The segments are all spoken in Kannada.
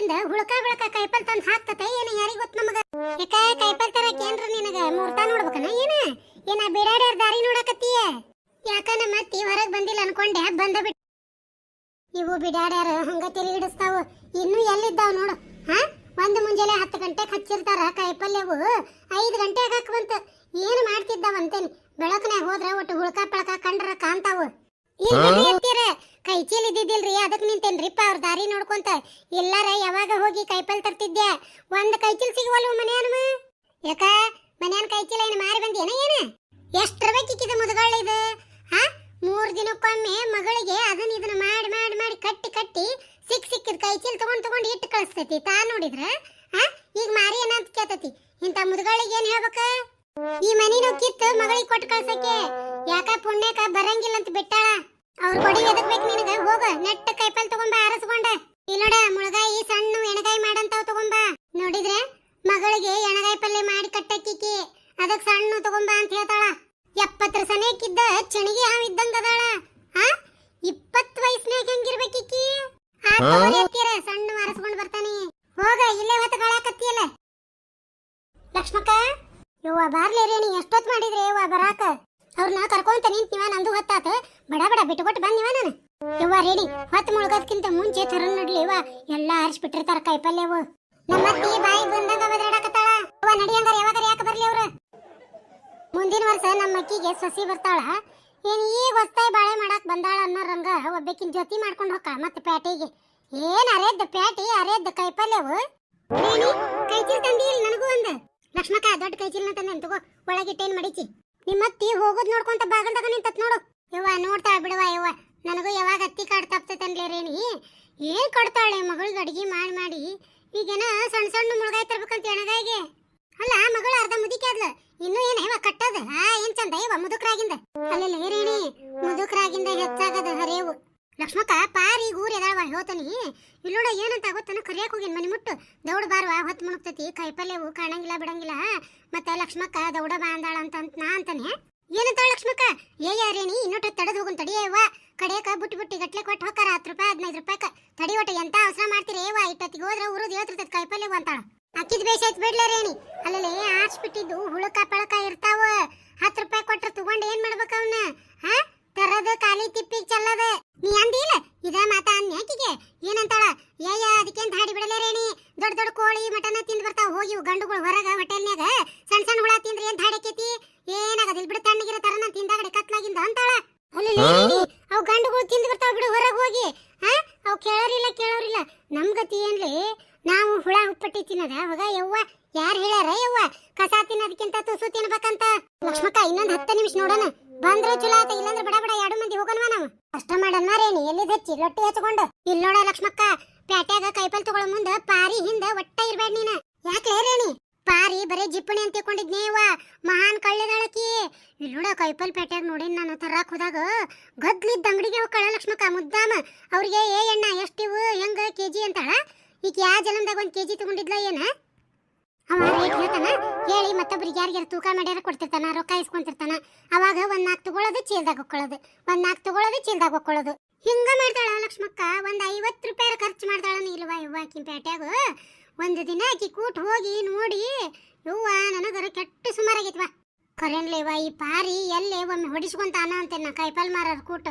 ಹೊರಗಿಂದ ಹುಳಕ ಬೆಳಕ ಕೈಪಲ್ ತಂದು ಹಾಕ್ತತೆ ಏನ ಯಾರಿಗೆ ಗೊತ್ತು ನಮಗ. ಯಾಕ ಕೈಪಲ್ ತರಕ ಏನ್ರ ನಿನಗ ಮುಹೂರ್ತ ನೋಡ್ಬೇಕನ ಏನ ಬಿಡಾಡ್ಯಾರ ದಾರಿ ನೋಡಕತ್ತೀಯ? ಯಾಕ ನಮ್ಮ ಅತ್ತಿ ಹೊರಗೆ ಬಂದಿಲ್ಲ ಅನ್ಕೊಂಡೆ ಬಂದ ಬಿಟ್ಟು. ಇವು ಬಿಡಾಡ್ಯಾರ ಹಂಗ ತಲೆ ಹಿಡಿಸ್ತಾವ. ಇನ್ನು ಎಲ್ಲಿದ್ದಾವ ನೋಡು. ಒಂದು ಮುಂಜಾನೆ 10 ಗಂಟೆಗೆ ಹಚ್ಚಿರ್ತಾರ ಕಾಯಿಪಲ್ಯವು 5 ಗಂಟೆಗೆ ಹಾಕುವಂತ. ಏನು ಮಾಡ್ತಿದ್ದಾವಂತೇನಿ. ಬೆಳಕನ್ಯಾಗ ಹೋದ್ರ ಒಟ್ಟು ಹುಳಕ ಪಳಕ ಕಂಡ್ರ ಕಾಂತಾವು. ಕೈ ಚೀಲ ಇದ್ದಿದ್ದಿಲ್ರಿ, ಅದಕ್ಕೆ ನಿಂತೇನ್ರಿಪ್ಪ ಅವ್ರ ದಾರಿ ನೋಡ್ಕೊಂತ. ಎಲ್ಲಾರ ಯಾವಾಗ ಹೋಗಿ ಕೈಪಲ್ ತರ್ತಿದ್ದೆ. ಒಂದ್ ಕೈ ಚೀಲ ಸಿಗುವಲ್ವ ಮನ್ಯಾನ. ಯಾಕ ಮನ್ಯಾನ ಕೈ ಚೀಲ ಏನು ಮಾರಿ ಬಂದೇನ ಏನ? ಎಷ್ಟ್ರ ಬೇಕಿಕ್ಕಿದ ಮುದುಗಳ ಇದು? 3 ದಿನಕ್ಕೊಮ್ಮೆ ಮಗಳಿಗೆ ಅದನ್ನ ಇದನ್ನ ಮಾಡಿ ಮಾಡಿ ಮಾಡಿ ಕಟ್ಟಿ ಕಟ್ಟಿ ಸಿಕ್ಕಿದ ಕೈ ಚೀಲ ತಗೊಂಡ್ ಇಟ್ಟು ಕಳಿಸ್ತೈತಿ. ತಾ ನೋಡಿದ್ರ ಈಗ ಮಾರಿ ಏನಂತ ಕೇಳ್ತತಿ. ಇಂಥ ಮುದುಗಳಿಗೆ ಏನ್ ಹೇಳ್ಬೇಕ? ಈ ಮನಿನೂ ಕಿತ್ತು ಮಗಳಿಗೆ ಕೊಟ್ಟು ಕಳ್ಸಕ್ಕೆ. ಯಾಕ ಪುಣ್ಯಕ ಬರಂಗಿಲ್ಲ ಅಂತ ಬಿಟ್ಟಾಳ. ಅವ್ರ ಕೊಡಿ ಎದಕ್ ಬೇಕು ನಿನಗ? ಹೋಗ ನೆಟ್ಟ ಕೈಪಲ್ ತಗೊಂಬ ಆರಸ್ಕೊಂಡ. ಇಲ್ಲೋಡ ಮುಳಗಾಯಿ ಸಣ್ಣ ಎಣಗಾಯಿ ಮಾಡಂತಾವ್ ತಗೊಂಬ. ನೋಡಿದ್ರೆ ಮಗಳಿಗೆ ಎಣಗಾಯಿ ಪಲ್ಯ ಮಾಡಿ ಕಟ್ಟಕ್ಕಿಕ್ಕಿ ಅದಕ್ ಸಣ್ಣ ತಗೊಂಬ ಅಂತ ಹೇಳ್ತಾಳ. 70 ಸನೇಕಿದ್ದ ಚಣಿಗೆ ಹಾವ್ ಇದ್ದಂಗ ಅದಾಳ. 20 ವಯಸ್ಸಿನಾಗ ಹೆಂಗಿರ್ಬೇಕಿಕ್ಕಿ? ಸಣ್ಣ ಆರಸ್ಕೊಂಡ್ ಬರ್ತಾನೆ. ಹೋಗ ಇಲ್ಲೇ ಹೊತ್ತು ಗಳಾಕತ್ತಿಯಲ್ಲ. ಲಕ್ಷ್ಮಕ್ಕ ಯವ್ವ ಬಾರ್ಲಿ ರೇಣಿ, ಎಷ್ಟೊತ್ತು ಮಾಡಿದ್ರಿ ಯವ್ವ ಬರಾಕ? ಅವ್ರನ್ನ ಕರ್ಕೊಂತ ನಿಂತಿವ, ನಂದು ಹೊತ್ತಾತ. ಬಡ ಬಡ ಬಿಟ್ಟುಕೊಟ್ಟು ಬಂದಿವ ನಾನು. ಯವ್ವ ರೇಣಿ, ಹೊತ್ತು ಮುಳುಗೋದಕ್ಕಿಂತ ಮುಂಚೆ ತರ ನಡ್ಲಿವ ಎಲ್ಲ ಆರಿಸ್ಬಿಟ್ಟಿರ್ತಾರ ಕೈಪಲ್ಯವು. ನಮ್ಮತ್ತಿ ಬಾಯಿ ಬಂದಾಗ ಬದರಾಡಕತ್ತಾಳ. ಯವ್ವ ನಡಿಯಂಗಾರ ಯಾವಾಗ ಯಾಕೆ ಬರ್ಲಿ ಅವ್ರು? ಮುಂದಿನ ವರ್ಷ ನಮ್ಮ ಅಕ್ಕಿಗೆ ಸೊಸಿ ಬರ್ತಾಳ. ಏನ್ ಈಗ ಹೊಸ್ತಾಯಿ ಬಾಳೆ ಮಾಡಾಕ್ ಬಂದಾಳ ಅನ್ನೋರಂಗ ಒಬ್ಬಕಿನ ಜೊತೆ ಮಾಡ್ಕೊಂಡು ಹೋಗ ಮತ್ತೆ ಪ್ಯಾಟಿಗೆ. ಏನ್ ಅರೇದ್ದ ಪ್ಯಾಟಿ ಅರೇದ್ದ ಕೈಪಲ್ಯವು. ರೇಣಿ ಕೈ ಚೀಲ ತಂದಿ ಇಲ್ಲ ನನಗೂ ಒಂದು. ಲಕ್ಷ್ಮಕ್ಕ ದೊಡ್ಡ ಕೈ ಚೀಲನ ತಂದೆ ತಗೋ, ಒಳಗಿಟ್ಟೇನ್ ಮಡಿಚಿ. ನಿಮ್ಮತ್ತಿ ಹೋಗೋದ್ ನೋಡ್ಕೊಂತ ಬಾಗಲ್ದಾಗ ನಿಂತತ್ ನೋಡು. ಯವ್ವ ನೋಡ್ತಾಳ ಬಿಡುವ ಯವ್ವ, ನನಗೂ ಯಾವಾಗ ಅತ್ತಿ ಕಾಡ್ ತಪ್ತೈತನ್ಲೇ ರೇಣಿ. ಏನ್ ಕೊಡ್ತಾಳೆ ಮಗಳಿಗೆ ಅಡಿಗೆ ಮಾಡಿ ಮಾಡಿ. ಈಗೇನ ಸಣ್ಣ ಸಣ್ಣ ಮುಳುಗಾಯಿ ತರ್ಬೇಕಂತ ಎಣಗಾಯಿಗೆ. ಅಲ್ಲ ಮಗಳು ಅರ್ಧ ಮುದಿಕೆ ಆದ್ಲ, ಇನ್ನು ಏನ ಇವ ಕಟ್ಟದ ಏನ್ ಚಂದ ಇವ ಮುದುಕರಾಗಿಂದ. ಅಲ್ಲೇ ರೇಣಿ ಮುದುಕರಾಗಿಂದ ಹೆಚ್ಚಾಗದ ಹರೇವು. ಲಕ್ಷ್ಮಕ್ಕ ಪಾರಿ ಊರ್ ಎದಾಳವ ಹೋತನಿ. ಇಲ್ಲೋಡ ಏನಂತ ಗೊತ್ತನ ಕರಿಯಾಕ ಹೋಗಿನ್ ಮನಿ ಮುಟ್ಟು. ದೌಡ ಬಾರ್ವ ಹೊತ್ತು ಮುಳುಗ್ತತಿ, ಕೈಪಲ್ಯವು ಕಾಣಂಗಿಲ್ಲ ಬಿಡಂಗಿಲ್ಲ. ಮತ್ತೆ ಲಕ್ಷ್ಮಕ್ಕ ದೌಡ ಬಾ ಅಂದಾಳ ಅಂತ ನಾ ಅಂತಾನೆ. ಏನಂತಾಳ ಲಕ್ಷ್ಮಕ್ಕ? ರೇಣಿ ಇನ್ನೊಟ್ಟು ತಡದ್ ಹೋಗುನ್ ತಡಿಯವ್ವ. ಕಡೆಯಕ ಬುಟ್ಟಿ ಗಟ್ಲೆ ಕೊಟ್ಟು ಹೋಗಾರ 10 ರೂಪಾಯಿ 15 ರೂಪಾಯಿಕ. ತಡಿ ಒಟ್ಟು ಎಂತ ಅವಸರ ಮಾಡ್ತೀರಿ ಏವ, ಇಟ್ಟೊತ್ತಿಗೆ ಹೋದ್ರ ಉರುದ್ ಹೇಳ್ತಿರ್ತೈತಿ ಕೈಪಲ್ಯವು ಅಂತಾಳ. ಅಕ್ಕಿದ ಬೇಷ ಐತ್ ಬಿಡ್ಲೇ ರೇಣಿ. ಅಲ್ಲೇ ಆರ್ಸ್ಬಿಟ್ಟಿದ್ದು ಹುಳಕ ಪಳಕ ಇರ್ತಾವ. 10 ರೂಪಾಯಿ ಕೊಟ್ರ ತಗೊಂಡ್ ಏನ್ ಮಾಡ್ಬೇಕ ಅವನ್ನ? ತರದ ಖಾಲಿ ತಿಪ್ಪಿಗೆ ಚಲ್ಲದ. ನೀ ಅಂದಿಲ್ಲ ಇದ ಮಾತ ಅನ್ಯಾಕಿಗೆ ಏನಂತಾಳ? ಅದಕ್ಕೇಂತ ಹಾಡಿ ಬಿಡಲೇ ರೇಣಿ. ದೊಡ್ಡ ಕೋಳಿ ಮಟನ ತಿಂದ್ ಬರ್ತಾವ. ಹೋಗಿ ಗಂಡುಗಳು ಹೊರಗ ಹೋಟೆಲ್ನ್ಯಾಗ ಸಣ್ಣ ಹುಳ ತಿಂದ್ರಿ ಅಂತ ಹಾಡಕೈತಿ. ಏನಾಗದಿಲ್ ಬಿಡು, ತಣ್ಣಗಿರ ತರನ ತಿಂದಾಗಡೆ ಕತ್ಲಾಗಿಂದ ಅಂತಾಳ. ಅಲ್ಲಿ ಅವ್ ಗಂಡುಗಳು ತಿಂದ್ ಬರ್ತಾವ ಬಿಡು ಹೊರಗೆ ಹೋಗಿ. ಅವ್ ಕೇಳೋರಿಲ್ಲ. ನಮ್ ಗತಿ ಏನ್ಲಿ? ನಾವು ಹುಳ ಉಪ್ಪಟ್ಟಿ ತಿನ್ನದ ಅವಾಗ ಯವ್ವ ಯಾರು ಹೇಳ್ಯಾರ ಯವ್ವ ಕಸ ತಿನ್ನೋದಕ್ಕಿಂತ ತುಸು ತಿನ್ಬೇಕಂತ. ಲಕ್ಷ್ಮಕ್ಕ ಇನ್ನೊಂದ್ 10 ನಿಮಿಷ ನೋಡೋಣ. ಬಂದ್ರ ಚಲೋ ಆತ, ಇಲ್ಲಂದ್ರ ಬಡ ಬಡ 2 ಮಂದಿ ಹೋಗೋಣವಾ ನಾವು. ಕಷ್ಟ ಮಾಡನ್ನ ರೇಣಿ ಎಲ್ಲಿದ್ ಹಚ್ಚಿ ಲೊಟ್ಟಿ ಹಚ್ಕೊಂಡು. ಇಲ್ಲಿ ನೋಡ ಲಕ್ಷ್ಮಕ್ಕ, ಪ್ಯಾಟ್ಯಾಗ ಕೈಪಲ್ ತಗೊಳ ಮುಂದ ಪಾರಿ ಹಿಂದ ಒಟ್ಟ ಇರ್ಬೇಡ ನೀನ. ಯಾಕ್ಲೇ ರೇಣಿ? ಪಾರಿ ಬರೇ ಜಿಪ್ಪಣಿ ಅಂತ ತಿಳ್ಕೊಂಡಿದ್ನೇವ, ಮಹಾನ್ ಕಳ್ಳಿದಾಳಕಿ. ಇಲ್ಲಿ ನೋಡ ಕೈಪಲ್ ಪ್ಯಾಟ್ಯಾಗ ನೋಡೇನ್ ನಾನು ತರಾಕ್ ಹೋದಾಗ ಗದ್ಲಿದ್ದ ಅಂಗಡಿಗೆ ಹೋಗಿ ಕಳ ಲಕ್ಷ್ಮಕ್ಕ ಮುದ್ದಾಮ. ಅವ್ರಿಗೆ ಎಣ್ಣ ಎಷ್ಟಿವು ಹೆಂಗ ಕೆಜಿ ಅಂತಾಳ. ಈಗ ಯಾ ಜಲಂದಾಗ 1 ಕೆಜಿ ತಗೊಂಡಿದ್ಲ ಏನ? ಅವ ರೇಟ್ ಹೇಳ್ತಾನ, ಹೇಳಿ ಮತ್ತೊಬ್ರಿಗೆ ಯಾರಿಗಾರ ತೂಕ ಮಾಡ್ಯಾರ ಕೊಡ್ತಿರ್ತಾನ, ರೊಕ್ಕ ಇಸ್ಕೊಂತಿರ್ತಾನ. ಅವಾಗ 1 4 ತಗೊಳ್ಳೋದು ಚೀಲ್ದಾಗ ಹಾಕೊಳ್ಳೋದು, 1 4 ತಗೊಳ್ಳೋದು ಚೀಲ್ದಾಗ ಹಾಕೊಳ್ಳೋದು. ಹಿಂಗ ಮಾಡ್ತಾಳ ಲಕ್ಷ್ಮಕ್ಕ. 50 ರೂಪಾಯಿ ಖರ್ಚು ಮಾಡ್ತಾಳ. ಇಲ್ವಾ ಯವ್ವ ಆಕಿ ಪ್ಯಾಟ್ಯಾಗ ಒಂದು ದಿನ ಆಕಿ ಕೂಟ್ ಹೋಗಿ ನೋಡಿ ಯವ್ವ ನನಗರ ಕೆಟ್ಟ ಸುಮಾರಾಗೈತ್ವಾ. ಕರೆನ್ಲೇವ ಈ ಪಾರಿ ಎಲ್ಲೇ ಒಮ್ಮೆ ಹೊಡಿಸ್ಕೊಂತಾನ ಅಂತ ನಾ ಕೈಪಲ್ ಮಾರಾರ ಕೂಟ.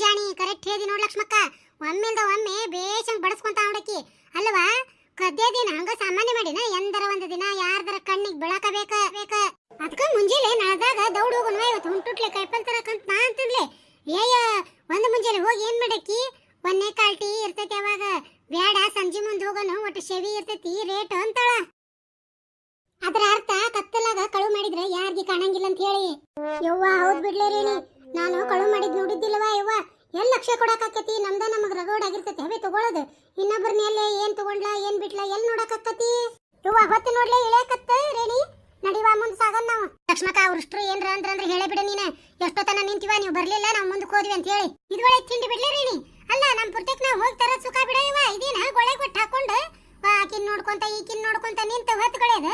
ಜಾಣಿ ಕರೆಕ್ಟ್ ಹೇದಿ ನೋಡ್ ಲಕ್ಷ್ಮಕ್ಕ. ಒಮ್ಮೆಲ್ದ ಒಮ್ಮೆ ಬೇಷಂಗ್ ಬಡಸ್ಕೊಂತ ನೋಡಕಿ ಅಲ್ವಾ? ಕದ್ದೆ ದಿನ ಹಂಗ ಸಾಮಾನ್ಯ ಮಾಡಿನ ಎಂದರ ಒಂದು ದಿನ ಯಾರ್ದರ ಕಣ್ಣಿಗೆ ಬೆಳಕ ಬೇಕ. ಅದಕ್ಕ ಮುಂಜಾನೆ ನಳದಾಗ ದೌಡ್ ಹೋಗೋಣ ಇವತ್ತು ಹುಂಟುಟ್ಲೆ ಕೈಪಲ್ ತರಕಂತ ನಾ ಅಂತನ್ಲೆ. ಒಂದು ಮುಂಜಾನೆ ಹೋಗಿ ಏನ್ ಮಾಡಕ್ಕಿ? 1ನೇ ಕಾಲ್ಟಿ ಇರ್ತೈತಿ ಅವಾಗ. ಬ್ಯಾಡ ಸಂಜೆ ಮುಂದೆ ಹೋಗೋಣ, ಒಟ್ಟು ಶೆವಿ ಇರ್ತೈತಿ ರೇಟ್ ಅಂತಾಳ. ಅದರ ಅರ್ಥ ಕತ್ತಲಾಗ ಕಳು ಮಾಡಿದ್ರೆ ಯಾರಿಗೆ ಕಾಣಂಗಿಲ್ಲ ಅಂತ ಹೇಳಿ. ಯವ್ವ ಹೌದ್ ಬಿಡ್ಲೇ ರೇಣಿ, ನಾನು ಕಳು ಮಾಡಿದ್ ನೋಡಿದ್ದಿಲ್ಲವಾ ಯವ್ವ. ಎಲ್ಲಿ ಲಕ್ಷ ಕೊಡಕಾಕತಿ? ನಮ್ದ ನಮಗ್ ರಗೋಡ್ ಆಗಿರ್ತೈತಿ ಅವೇ ತಗೊಳ್ಳೋದು. ಇನ್ನೊಬ್ಬರ ಮೇಲೆ ಏನ್ ತಗೊಂಡ್ಲ ಏನ್ ಬಿಟ್ಲ ಎಲ್ಲಿ ನೋಡಕಾಕತಿ? ಯವ್ವ ಹೊತ್ತು ನೋಡ್ಲೆ ಇಳ್ಯಾಕತ್ತ ರೇಣಿ. ನಡಿವಾ ಮುಂದ್ ಸಾಗನ್ ನಾವು. ಲಕ್ಷ್ಮಕ್ಕ ಅವ್ರಷ್ಟ್ರು ಏನ್ರ ಅಂದ್ರ ಹೇಳೇ ಬಿಡ ನೀನ. ಎಷ್ಟೊತ್ತನ ನಿಂತಿವ, ನೀವು ಬರ್ಲಿಲ್ಲ ನಾವು ಮುಂದಕ್ಕೆ ಹೋದ್ವಿ ಅಂತ ಹೇಳಿ. ಇದ್ರೊಳಗೆ ತಿಂಡಿ ಬಿಡ್ಲೇ ರೇಣಿ. ಅಲ್ಲ ನಮ್ ಪುರ್ತಕ್ ನಾವು ಹೋಗಿ ತರ ಸುಖ ಬಿಡವ. ಇದೇನ ಗೊಳೆ ಕೊಟ್ಟು ಹಾಕೊಂಡು ಆಕಿನ್ ನೋಡ್ಕೊಂತ ಈಕಿನ್ ನೋಡ್ಕೊಂತ ನಿಂತ ಹೊತ್ಗಳೇದ.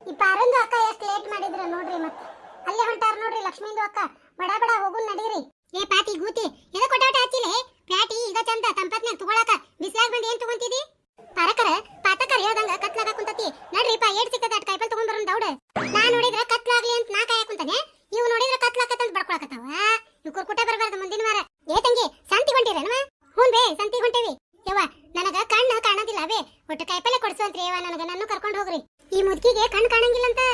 ಈ ಪಾರಂದು ಅಕ್ಕ ಎಷ್ಟು ಲೇಟ್ ಮಾಡಿದ್ರ ನೋಡ್ರಿ. ಮತ್ತೆ ಅಲ್ಲೇ ಹೊಂಟಾರ ನೋಡ್ರಿ ಲಕ್ಷ್ಮೀಂದು ಅಕ್ಕ. ಬಡ ಬಡ ಹೋಗುನ್ ನಡೀರಿ. ಏ ಪಾತಿ ಗೂತಿ ಎದ ಕೊಟ್ಟಾಟ ಹಚ್ಚಿಲೆ? ಪ್ಯಾಟಿ ಈಗ ಚಂದ ತಂಪತ್ನಾಗ ತಗೊಳಕ. ಬಿಸ್ಲಾಗ ಬಂದು ಏನ್ ತಗೊಂತಿದಿ? ಪಾರಕರ ಪಾತಕರ ಹೇಳ್ದಂಗ ಕತ್ಲಾಗ ಕುಂತತಿ ನಡ್ರಿಪ್ಪ ಏಟ್ ಸಿಕ್ಕದ ಅಟ್ ಕಾಯಿಪಲ್ ತಗೊಂಡ್ ಬರೋಣ ದೌಡ ನಾ ನೋಡಿದ್ರ ಕತ್ಲಾಗ್ಲಿ ಅಂತ ನಾ ಕಾಯ ಕುಂತಾನೆ ಇವ್ ನೋಡಿದ್ರ ಕತ್ಲಾಕತ್ತಂತ ಬಡ್ಕೊಳಕತ್ತಾವ ಇವ್ ಕುರ್ಕುಟ ಬರಬಾರ್ದು ಮುಂದಿನ ವಾರ ಏ ತಂಗಿ ಸಂತಿ ಹೊಂಟಿರೇನವ ಹ್ಞೂ ಬೇ ಸಂತಿ ಹೊಂಟೇವಿ ಯವ್ವ ನನಗ ಕಣ್ಣು ಕಾಣೋದಿಲ್ಲ ಬೇ ಒಟ್ಟು ಕಾಯಿಪಲ್ಲೆ ಕೊಡ್ಸುವಂತ್ರಿ ಯವ್ವ ನನಗ ನನ್ನ ಕರ್ಕೊಂಡು ಹೋಗ್ರಿ ಈ ಮುದ್ಕಿಗೆ ಕಣ್ಣು ಕಾಣಂಗಿಲ್ಲ ಅಂತ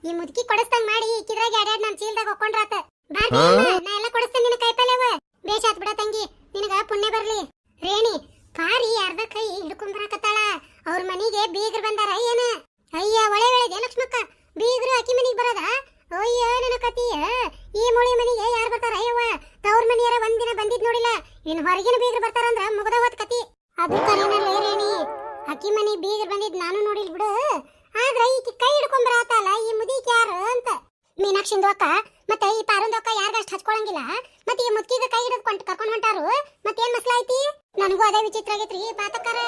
ಈ ಮುದ್ಕಿ ಕೊಡಸ್ತಂಗ್ ಮಾಡಿ ಇಕ್ಕಿದ್ರಾಗ ಎರಡೆರಡು ನಮ್ ಚೀಲ್ದಾಗ ಹೊಕ್ಕೊಂಡ್ರಾತ ಬಾರ್ಬಿ ನಾ ಎಲ್ಲ ಕೊಡಿಸ್ತೇನೆ ನಿನ್ನ ಕಾಯಿಪಲ್ಲೆವ ಬೇಷಾತ್ ಬಿಡ ತಂಗಿ ನಿನಗ ಪುಣ್ಯ ಬರ್ಲಿ ರೇಣಿ ಪಾರಿ ಅರ್ಧ ಕೈ ಹಿಡ್ಕೊಂಡ್ ಬರಾಕತ್ತಾಳ ಅವ್ರ ಮನಿಗೆ ಬೀಗ್ರು ಬಂದಾರ ಏನ ಅಯ್ಯ ಒಳೆ ಒಳಗೆ ಲಕ್ಷ್ಮಕ್ಕ ಬೀಗ್ರು ಅಕ್ಕಿ ಮನಿಗೆ ಬರೋದ ಅಯ್ಯ ನನ್ನ ಕತಿಯ ಈ ಮುಳಿ ಮನಿಗೆ ಯಾರು ಬರ್ತಾರ ಅಯ್ಯವ್ವ ತವ್ರ ಮನಿಯರ ಒಂದಿನ ಬಂದಿದ್ ನೋಡಿಲ್ಲ ಇನ್ ಹೊರಗಿನ ಬೀಗ್ರು ಬರ್ತಾರಂದ್ರ ಮುಗದ ಹೋತ್ ಕತಿ ಅದು ಕರೀನಲ್ಲೇ ರೇಣಿ ಅಕ್ಕಿ ಮನಿ ಬೀಗ್ರು ಬಂದಿದ್ ನಾನು ನೋಡಿಲ್ ಬಿಡು ಆದ್ರ ಈಕಿ ಕೈ ಹಿಡ್ಕೊಂಡ್ ಬರಾತಲ್ಲ ಈ ಮುದಿಕ್ ಯಾರು ಅಂತ ಮೀನಾಕ್ಷಿಂದು ಅಕ್ಕ ಮತ್ತೆ ಈ ಪಾರಂದು ಅಕ್ಕ ಯಾರಿಗಷ್ಟು ಹಚ್ಕೊಳಂಗಿಲ್ಲ ಮತ್ತೆ ಈ ಮುದ್ಕಿಗ ಕೈ ಹಿಡಿದು ಕರ್ಕೊಂಡ್ ಹೊಂಟಾರು ಮತ್ತೇನ್ ಮಸ್ಲ ಐತಿ ನನಗೂ ಅದೇ ವಿಚಿತ್ರ ಆಗೈತ್ರಿ ಪಾತಕರ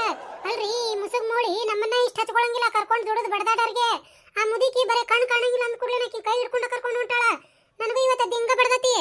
ಅಲ್ರಿ ಮುಸುಗ್ ಮೋಳಿ ನಮ್ಮನ್ನ ಇಷ್ಟ ಹಚ್ಕೊಳಂಗಿಲ್ಲ ಕರ್ಕೊಂಡ್ ದುಡಿದು ಬಡದಾಡರ್ಗೆ ಆ ಮುದಿಕಿ ಬರೇ ಕಣ್ ಕಾಣಂಗಿಲ್ಲ ಅಂದ ಕೂಡಲೇ ಕೈ ಹಿಡ್ಕೊಂಡ ಕರ್ಕೊಂಡ್ ಹೊಂಟಾಳ ನನಗೂ ಇವತ್ತ ದಿಂಗ ಬಡದತಿ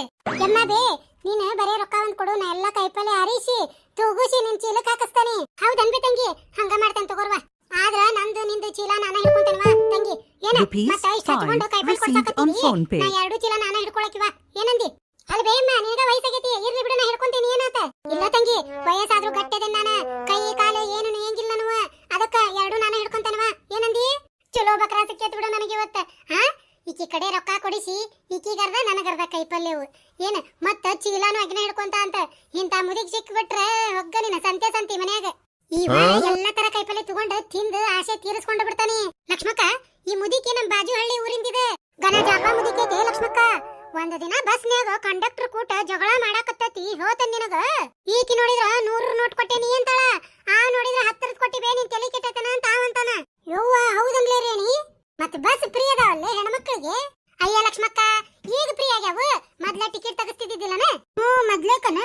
ಎಮ್ಮ ಬೇ ನೀನ್ ಬರೇ ರೊಕ್ಕ ಒಂದ್ ಕೊಡು ನಾ ಎಲ್ಲಾ ಕೈಪಲ್ಲೆ ಹರಿಸಿ ತೂಗುಸಿ ನಿನ್ ಚೀಲಕ್ ಹಾಕಿಸ್ತಾನೆ ಹೌದನ್ಬಿ ತಂಗಿ ಹಂಗ ಮಾಡ್ತೇನೆ ತಗೋರ್ವಾ ಆದ್ರ ನಂದು ನಿಂದು ಚೀಲ ನಾನ ಹಿಡ್ಕೊಂತೇನವಾ ತಂಗಿ ಏನ ಮತ್ತ ಇಷ್ಟ ಹಚ್ಕೊಂಡು ಕೈಪಲ್ ಕೊಡ್ಸಾಕತ್ತೀನಿ ನಾ ಎರಡು ಚೀಲ ನಾನ ಹಿಡ್ಕೊಳಕಿವಾ ಏನಂದಿ ಅಲ್ಲಿ ಬೇಮ್ಮ ನಿನಗ ವಯಸ್ಸಾಗೈತಿ ಇರ್ಲಿ ಬಿಡು ನಾ ಹಿಡ್ಕೊಂತೀನಿ ಏನಾತ ಇಲ್ಲ ತಂಗಿ ವಯಸ್ಸಾದ್ರೂ ಗಟ್ಟೆದೇನ್ ನಾನ ಕೈ ಕಾಲು ಏನು ನೇಂಗಿಲ್ಲ ನವ ಅದಕ್ಕ ಎರಡು ನಾನ ಹಿಡ್ಕೊಂತೇನವಾ ಏನಂದಿ ಚಲೋ ಬಕ್ರ ಸಿಕ್ಕೇತ್ ಬಿಡು ನನಗೆ ಇವತ್ತ ಹಾ ಈಕಿ ಕಡೆ ರೊಕ್ಕ ಕೊಡಿಸಿ ಈಕಿಗರ್ದ ನನಗರ್ದ ಕೈಪಲ್ಯವು ಏನ ಮತ್ತ ಚೀಲಾನು ಅಗ್ನ ಹಿಡ್ಕೊಂತ ಅಂತ ಇಂತ ಮುದಿಗ್ ಸಿಕ್ಬಿಟ್ರೆ ಹೊಗ್ಗ ನಿನ್ನ ಸಂತಿ ಮನ್ಯಾಗ ಈ ಎಲ್ಲ ತರ ಕೈಪಲ್ಲೆ ತಗೊಂಡು ತಿಂದು ಆಸೆ ತೀರಿಸ್ಕೊಂಡು ಬಿಡ್ತಾನೆ ಲಕ್ಷ್ಮಕ್ಕ ಈ ಮುದಿಕೆ ನಮ್ ಬಾಜು ಹಳ್ಳಿ ಊರಿಂದಿದೆ ಗನ ಜಾಪ ಮುದಿಕೆ ಲಕ್ಷ್ಮಕ್ಕ ಒಂದ್ ದಿನ ಬಸ್ನ್ಯಾಗ ಕಂಡಕ್ಟರ್ ಕೂಟ ಜಗಳ ಮಾಡಾಕತ್ತತಿ ಹೋತನ್ ನಿನಗ ಈಕಿ ನೋಡಿದ್ರ 100 ನೋಟ್ ಕೊಟ್ಟೇನಿ ಅಂತಾಳ ಆ ನೋಡಿದ್ರ 10 ಕೊಟ್ಟಿ ಬೇ ನಿನ್ ತಲೆ ಕೆಟ್ಟತನ ಅಂತ ಅವಂತಾನ ಯವ್ವ ಹೌದನ್ಲೇ ರೇಣಿ ಮತ್ ಬಸ್ ಫ್ರೀ ಅದಾವಲ್ಲೇ ಹೆಣ್ಮಕ್ಳಿಗೆ ಅಯ್ಯ ಲಕ್ಷ್ಮಕ್ಕ ಈಗ ಫ್ರೀ ಆಗ್ಯಾವ ಮೊದ್ಲ ಟಿಕೆಟ್ ತಗಸ್ತಿದ್ದಿಲ್ಲನ ಮೊದ್ಲೇಕನ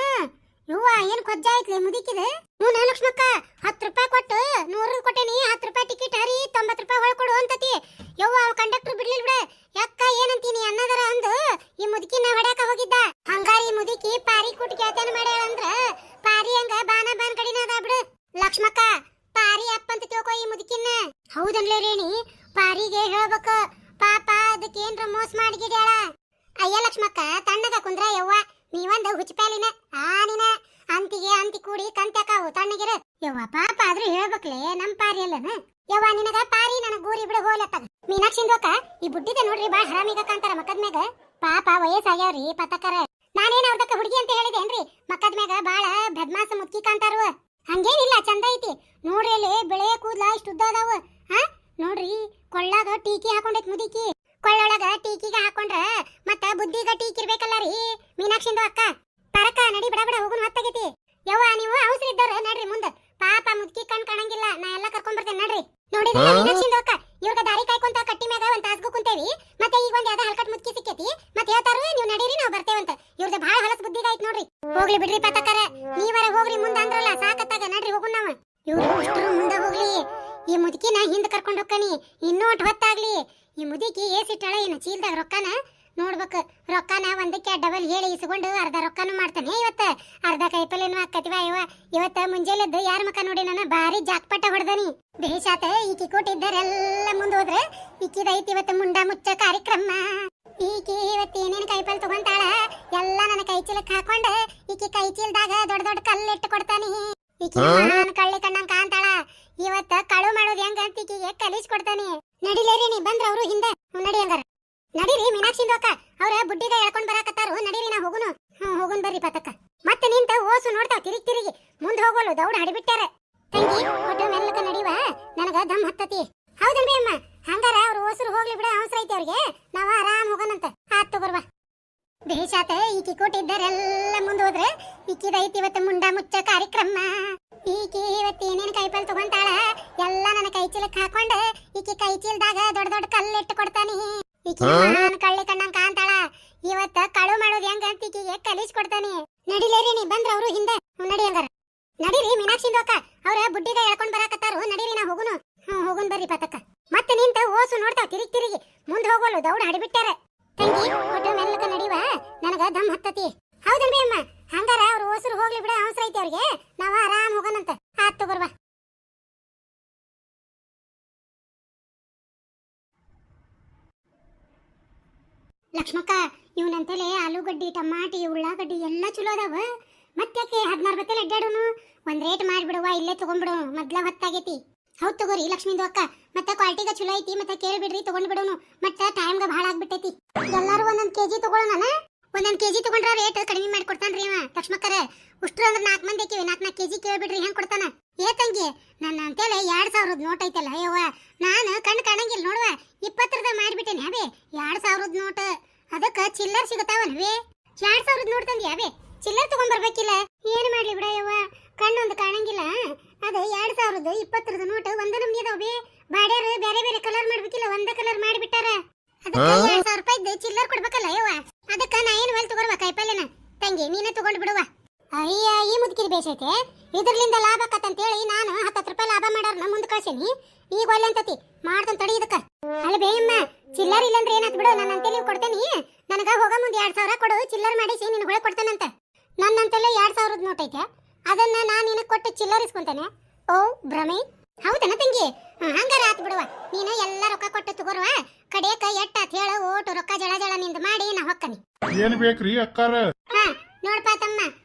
ಯವ್ವ ಏನ್ ಕೊಜ್ಜ ಆಯ್ತ್ಲೆ ಮುದಿಕಿದ ನಾ ಲಕ್ಷ್ಮಕ್ಕ 10 ರೂಪಾಯಿ ಕೊಟ್ಟು 100 ಕೊಟ್ಟೇನಿ 10 ರೂಪಾಯಿ ಟಿಕೆಟ್ ಹರಿ 90 ರೂಪಾಯಿ ಹೊಳ್ಕೊಡು ಅಂತತಿ ಯವ್ವ ಅವ ಕಂಡಕ್ಟರ್ ಬಿಡ್ಲಿಲ್ ಬಿಡ ಯಾಕ ಏನಂತೀನಿ ಅನ್ನದರ ಅಂದು ಈ ಮುದುಕಿನ ಹೊಡ್ಯಾಕ ಹೋಗಿದ್ದ ಹಂಗಾರ ಈ ಮುದುಕಿ ಪಾರಿ ಕುಟ್ ಕೇಳ್ತಾನ ಮಾಡ್ಯಾಳ ಅಂದ್ರ ಪಾರಿ ಹಂಗ ಬಾನ ಕಡಿನ ಅದ ಬಿಡು ಲಕ್ಷ್ಮಕ್ಕ ಪಾರಿ ಅಪ್ಪ ಅಂತ ತಿಳ್ಕೊ ಈ ಮುದುಕಿನ ಹೌದನ್ಲೇ ರೇಣಿ ಪಾರಿಗೆ ಹೇಳ್ಬೇಕ ಪಾಪ ಅದಕ್ಕೇನ್ರ ಮೋಸ ಮಾಡಿಗಿಡ್ಯಾಳ ಅಯ್ಯ ಲಕ್ಷ್ಮಕ್ಕ ತಣ್ಣಗ ಕುಂದ್ರ ಯವ್ವ ನೀವಂದ ಹುಚ್ಚಪ್ಯಾಲಿನ ಆನಿನ ಅಂತಿಗೆ ಅಂತಿ ಕೂಡಿ ಕಂತ್ಯಾಕಾವು ತಣ್ಣಗಿರ ಯವ್ವ ಪಾಪ ಆದ್ರೂ ಹೇಳ್ಬೇಕ್ಲೆ ನಮ್ ಪಾರಿ ಅಲ್ಲನ ಯವ್ವ ನಿನಗ ಪಾರಿ ನನಗ ಗೋರಿ ಬಿಡ ಹೋಲತ್ತಾಗ ಮೀನಾಕ್ಷಿಂದೋಕ ಈ ಬುಡ್ಡಿದ ನೋಡ್ರಿ ಬಾ ಹರಾಮಿಗ ಕಾಂತಾರ ಮಕ್ಕದ್ಮ್ಯಾಗ ಪಾಪ ವಯಸ್ಸಾಗ್ಯಾವ್ರಿ ಪತಕರ ನಾನೇನ್ ಅವ್ರದಕ್ಕ ಹುಡುಗಿ ಅಂತ ಹೇಳಿದೇನ್ರಿ ಮಕ್ಕದ್ಮ್ಯಾಗ ಬಾಳ ಬದ್ಮಾಸ ಮುತ್ಕಿ ಕಾಂತಾರು ಹಂಗೇನಿಲ್ಲ ಚಂದ ಐತಿ ನೋಡ್ರಿ ಅಲ್ಲಿ ಬೆಳೆ ಕೂದ್ಲ ಇಷ್ಟು ಉದ್ದ ಅದಾವ ಹಾ ನೋಡ್ರಿ ಕೊಳ್ಳಾಗ ಟೀಕಿ ಹಾಕೊಂಡೈತ್ ಮುದಿಕಿ ಕೊಳ್ಳೊಳಗ ಟೀಕಿಗೆ ಹಾಕೊಂಡ್ರ ಮತ್ತ ಬುದ್ಧಿಗ ಟೀಕ್ ಇರ್ಬೇಕಲ್ಲ ರೀ ಮೀನಾಕ್ಷಿಂದು ಅಕ್ಕ ಪರಕ ನಡಿ ಬಿಡ ಹೋಗುನ್ ಹೊತ್ತಾಗೈತಿ ಯವ್ವ ನೀವು ಅವಸರ ಇದ್ದವ್ರ ನಡ್ರಿ ಮುಂದ ಪಾಪ ಮುದ್ಕಿ ಕಣ್ ಕಾಣಂಗಿಲ್ಲ ನಾ ಎಲ್ಲ ಕರ್ಕೊಂಡ್ ಬರ್ತೇನೆ ನಡ್ರಿ ನೋಡಿದ್ರಿ ಮೀನಾಕ್ಷಿಂದು ಅಕ್ಕ ಇವ್ರ ದಾರಿ ಕಾಯ್ಕೊಂತ ಕಟ್ಟಿ ಮ್ಯಾಗ ಒಂದ್ ತಾಸ್ಗೂ ಕುಂತೇವಿ ಮತ್ತೆ ಈಗ ಒಂದ್ ಯಾವ್ದ ಹಲ್ಕಟ್ ಮುದ್ಕಿ ಸಿಕ್ಕೇತಿ ಮತ್ತೆ ಹೇಳ್ತಾರು ನೀವು ನಡೀರಿ ನಾವ್ ಬರ್ತೇವಂತ ಇವ್ರದ ಭಾಳ ಹೊಲಸ್ ಬುದ್ಧಿಗಾಯ್ತು ನೋಡ್ರಿ ಹೋಗ್ಲಿ ಬಿಡ್ರಿ ಪತಕರ ನೀವರ ಹೋಗ್ರಿ ಮುಂದ ಅಂದ್ರಲ್ಲ ಸಾಕತ್ತಾಗ ನಡ್ರಿ ಹೋಗುನ್ ನಾವ ಇವ್ರು ಇಷ್ಟರು ಮುಂದ ಹೋಗ್ಲಿ ಈ ಮುದುಕಿನ ಹಿಂದ ಕರ್ಕೊಂಡ್ ಹೋಗ್ಕನಿ ಇನ್ನೂ ಅಟ್ ಹೊತ್ತಾಗ್ಲಿ ಈ ಮುದುಕಿ ಏಸಿಟ್ಟಳ ಏನು ಚೀಲ್ದಾಗ ರೊಕ್ಕನ ನೋಡ್ಬೇಕು ರೊಕ್ಕನ ಒಂದಕ್ಕೆ ಡಬಲ್ ಹೇಳಿ ಇಸ್ಕೊಂಡು ಅರ್ಧ ರೊಕ್ಕನು ಮಾಡ್ತಾನೆ ಇವತ್ತ ಅರ್ಧ ಕೈಪಲ್ಲೇನು ಹಾಕತಿವ ಇವತ್ತ ಮುಂಜಾನೆದ್ದು ಯಾರ ಮಕ್ಕ ನೋಡಿ ನಾನು ಭಾರಿ ಜಾಕ್ಪಟ್ಟ ಹೊಡೆದನಿ ದೇಶಾತ ಈಕಿ ಕೊಟ್ಟಿದ್ದರೆಲ್ಲ ಮುಂದ್ ಹೋದ್ರೆ ಈಕಿದೈತಿ ಇವತ್ತು ಮುಂಡ ಮುಚ್ಚ ಕಾರ್ಯಕ್ರಮ ಈಕಿ ಇವತ್ತು ಏನೇನು ಕೈಪಲ್ ತಗೊಂತಾಳ ಎಲ್ಲ ನನ್ನ ಕೈ ಚೀಲಕ್ಕೆ ಹಾಕೊಂಡ ಈಕಿ ಕೈ ಚೀಲದಾಗ ದೊಡ್ಡ ದೊಡ್ಡ ಕಲ್ಲಿಟ್ಟು ಕೊಡ್ತಾನಿ ಈಕಿ ನಾನು ಕಳ್ಳಿ ಕಣ್ಣಂಗ ಕಾಂತಾಳ ಇವತ್ತ ಕಳು ಮಾಡೋದು ಹೆಂಗ ಅಂತ ಈಕಿಗೆ ಕಲಿಸ್ ಕೊಡ್ತಾನೆ ನಡಿಲೇರಿ ನೀ ಬಂದ್ರ ಅವರು ಹಿಂದೆ ನಡಿ ಹಂಗಾರ ನಡೀರಿ ಮೀನಾಕ್ಷಿಂದು ಅಕ್ಕ ಅವ್ರ ಬುಡ್ಡಿಗ ಎಳ್ಕೊಂಡ್ ಬರಾಕತ್ತಾರು ನಡೀರಿ ನಾ ಹೋಗುನು ಹೋಗುನ್ ಬರ್ರಿ ಪತಕ್ಕ ಮತ್ತೆ ನಿಂತ ಓಸು ನೋಡ್ತಾವ್ ತಿರುಗಿ ಮುಂದ್ ಹೋಗೋಲು ದೌಡ ಹಡಿಬಿಟ್ಟಾರ ತಂಗಿ ಒಟ್ಟು ಮೆಲ್ಲಕ ನಡಿವ ನನಗ ದಮ್ ಹತ್ತತಿ ಹೌದನ್ರಿ ಅಮ್ಮ ಹಂಗಾರ ಅವ್ರ ಓಸರು ಹೋಗ್ಲಿ ಬಿಡ ಅವಸರ ಐತಿ ಅವ್ರಿಗೆ ನಾವ ಆರಾಮ್ ಹೋಗೋಣಂತ ಆತ್ ತಗೋರ್ವಾ ದೇಶಾತ ಈಕಿ ಕೊಟ್ಟಿದ್ದರೆಲ್ಲ ಮುಂದ್ ಹೋದ್ರೆ ಈಕಿದೈತಿ ಇವತ್ತು ಮುಂಡ ಮುಚ್ಚ ಕಾರ್ಯಕ್ರಮ ಈಕಿ ಇವತ್ತು ಏನೇನು ಕೈಪಲ್ ತಗೊಂತಾಳ ಎಲ್ಲ ನನ್ನ ಕೈ ಚೀಲಕ್ಕೆ ಹಾಕೊಂಡ ಈಕಿ ಕೈ ಚೀಲದಾಗ ದೊಡ್ಡ ದೊಡ್ಡ ಕಲ್ಲಿಟ್ಟು ಕೊಡ್ತಾನಿ ಈಕಿ ನಾನು ಕಳ್ಳಿ ಕಣ್ಣಂಗ ಕಾಂತಾಳ ಇವತ್ತ ಕಳು ಮಾಡೋದು ಹೆಂಗ ಅಂತ ಈಕಿಗೆ ಕಲಿಸ್ ಕೊಡ್ತಾನಿ ನಡಿಲೇರಿ ನೀ ಬಂದ್ರ ಅವರು ಹಿಂದೆ ನಡಿ ಹಂಗಾರ ನಡೀರಿ ಮೀನಾಕ್ಷಿಂದು ಅಕ್ಕ ಅವ್ರ ಬುಡ್ಡಿಗ ಎಳ್ಕೊಂಡ್ ಬರಾಕತ್ತಾರು ನಡೀರಿ ನಾ ಹೋಗುನು ಹೋಗುನ್ ಬರ್ರಿ ಪತಕ್ಕ ಮತ್ತೆ ನಿಂತ ಓಸು ನೋಡ್ತಾವ್ ತಿರುಗಿ ಮುಂದ್ ಹೋಗೋಲು ದೌಡ ಹಡಿಬಿಟ್ಟಾರ ತಂಗಿ ಒಟ್ಟು ಮೆಲ್ಲಕ ನಡಿವ ನನಗ ದಮ್ ಹತ್ತತಿ ಹೌದನ್ರಿ ಅಮ್ಮ ಹಂಗಾರ ಅವ್ರ ಓಸರು ಹೋಗ್ಲಿ ಬಿಡ ಅವಸರ ಐತಿ ಅವ್ರಿಗೆ ನಾವ ಆರಾಮ್ ಹೋಗೋಣಂತ ಆತ್ ತಗೋರ್ವಾ ಲಕ್ಷ್ಮಕ್ಕ ಇವನಂತಲೇ ಆಲೂಗಡ್ಡಿ ಟಮಾಟಿ ಉಳ್ಳಾಗಡ್ಡಿ ಎಲ್ಲ ಚಲೋ ಅದಾವ. ಮತ್ತ್ಯಾಕೆ 16 ಬತ್ತಲೆ ಅಡ್ಡಾಡೋನು, ಒಂದ್ ರೇಟ್ ಮಾಡ್ಬಿಡುವ, ಇಲ್ಲೇ ತಗೊಂಡ್ಬಿಡೋನು, ಮೊದ್ಲ ಹೊತ್ತಾಗೈತಿ. ಹೌದ್ ತಗೋರಿ ಲಕ್ಷ್ಮಿದು ಅಕ್ಕ, ಮತ್ತೆ ಕ್ವಾಲಿಟಿಗ ಚಲೋ ಐತಿ, ಮತ್ತೆ ಕೇಳ್ಬಿಡ್ರಿ ತಗೊಂಡ್ಬಿಡೋನು, ಮತ್ತೆ ಟೈಮ್ಗ ಭಾಳ ಆಗ್ಬಿಟ್ಟೈತಿ. ಎಲ್ಲಾರು ಒಂದೊಂದ್ ಕೆಜಿ ತಗೊಳ್ಳೋಣ, ಒಂದೊಂದ್ ಕೆಜಿ ತಗೊಂಡ್ರ ರೇಟ್ ಕಡಿಮೆ ಮಾಡಿ ಕೊಡ್ತಾನ್ರಿ ಇವ ಲಕ್ಷ್ಮಕ್ಕರ. ಉಷ್ಟ್ರು ಅಂದ್ರೆ 4 ಮಂದಿ ಐಕಿವಿ, 4 ಕೆಜಿ ಕೇಳ್ಬಿಡ್ರಿ ಹೆಂಗ್ ಕೊಡ್ತಾನ. ಏ ತಂಗಿ, ನನ್ನ ಅಂತೇಳಿ 2000 ನೋಟ್ ಐತಲ್ಲ ಯವ್ವ, ನಾನು ಕಣ್ ಕಾಣಂಗಿಲ್ಲ ನೋಡುವ, 20 ಮಾಡ್ಬಿಟ್ಟೇನೆ ಅವೇ 2000 ನೋಟ್. ಅದಕ್ಕ ಚಿಲ್ಲರ್ ಸಿಗತಾವಲ್ವೇ? 2000 ನೋಟ್ ತಂದಿ ಅವೇ ಚಿಲ್ಲರ್ ತಗೊಂಡ್ಬರ್ಬೇಕಿಲ್ಲ. ಏನ್ ಮಾಡ್ಲಿ ಬಿಡ ಯವ್ವ, ಕಣ್ಣೊಂದು ಕಾಣಂಗಿಲ್ಲ. ಅದ 2000 20 ನೋಟ್ ಒಂದ ನಮ್ನಿ ಅದಾವೆ. ಬಾಡ್ಯಾರ ಬೇರೆ ಬೇರೆ ಕಲರ್ ಮಾಡ್ಬೇಕಿಲ್ಲ, ಒಂದ ಕಲರ್ ಮಾಡಿಬಿಟ್ಟಾರ. ಅದಕ್ಕ 2000 ರೂಪಾಯಿದ್ ಚಿಲ್ಲರ್ ಕೊಡ್ಬೇಕಲ್ಲ ಯವ್ವ. ಅದಕ್ಕ ನಾ ಏನ್ ಹೊಲ್ ತಗೋರ್ವ ಕಾಯಿಪಲ್ಲೆನ ತಂಗಿ, ನೀನೇ ತಗೊಂಡ್ ಬಿಡುವ. ಅಯ್ಯ, ಈ ಮುದುಕಿರಿ ಬೇಸೈತೆ, ಇದ್ರಲಿಂದ ಲಾಭ ಆಕತ್ತಂತೇಳಿ ನಾನು 10 ರೂಪಾಯಿ ಲಾಭ ಮಾಡಾರ ಮುಂದ್ ಕಳ್ಸೀನಿ. ಈಗ ಒಳ್ಳೆ ಅಂತತಿ ಮಾಡ್ತಾನ ತಡಿ ಇದಕ್ಕ. ಅಲ್ಲ ಬೇಯಮ್ಮ, ಚಿಲ್ಲರ್ ಇಲ್ಲಂದ್ರೆ ಏನಾತ್ ಬಿಡು, ನನ್ನಂತೆ ನೀವು ಕೊಡ್ತೇನಿ. ನನಗ ಹೋಗ ಮುಂದೆ 2000 ಕೊಡು, ಚಿಲ್ಲರ್ ಮಾಡಿಸಿ ನಿನ್ ಹೊಳೆ ಕೊಡ್ತೇನಂತ. ನನ್ನಂತೆಲ್ಲ 2000 ನೋಟ್ ಐತೆ, ಅದನ್ನ ನಾನು ನಿನಗೆ ಕೊಟ್ಟು ಚಿಲ್ಲರ್ ಇಸ್ಕೊಂತೇನೆ. ಓ ಭ್ರಮೆ, ಹೌದನ ತಂಗಿ? ಹಂಗಾರ ಆತ್ ಬಿಡುವ, ನೀನು ಎಲ್ಲ ರೊಕ್ಕ ಕೊಟ್ಟು ತಗೋರ್ವ. ಕಡಿಯಕ ಎಟ್ಟ ಅಂತ ಹೇಳ ಓಟು ರೊಕ್ಕ ಜಳ ಜಳ ನಿಂದ ಮಾಡಿ ನಾ ಹೊಕ್ಕನಿ. ಏನ್ ಬೇಕ್ರಿ ಅಕ್ಕಾರ? ಹಾ ನೋಡ್ಪಾ ತಮ್ಮ,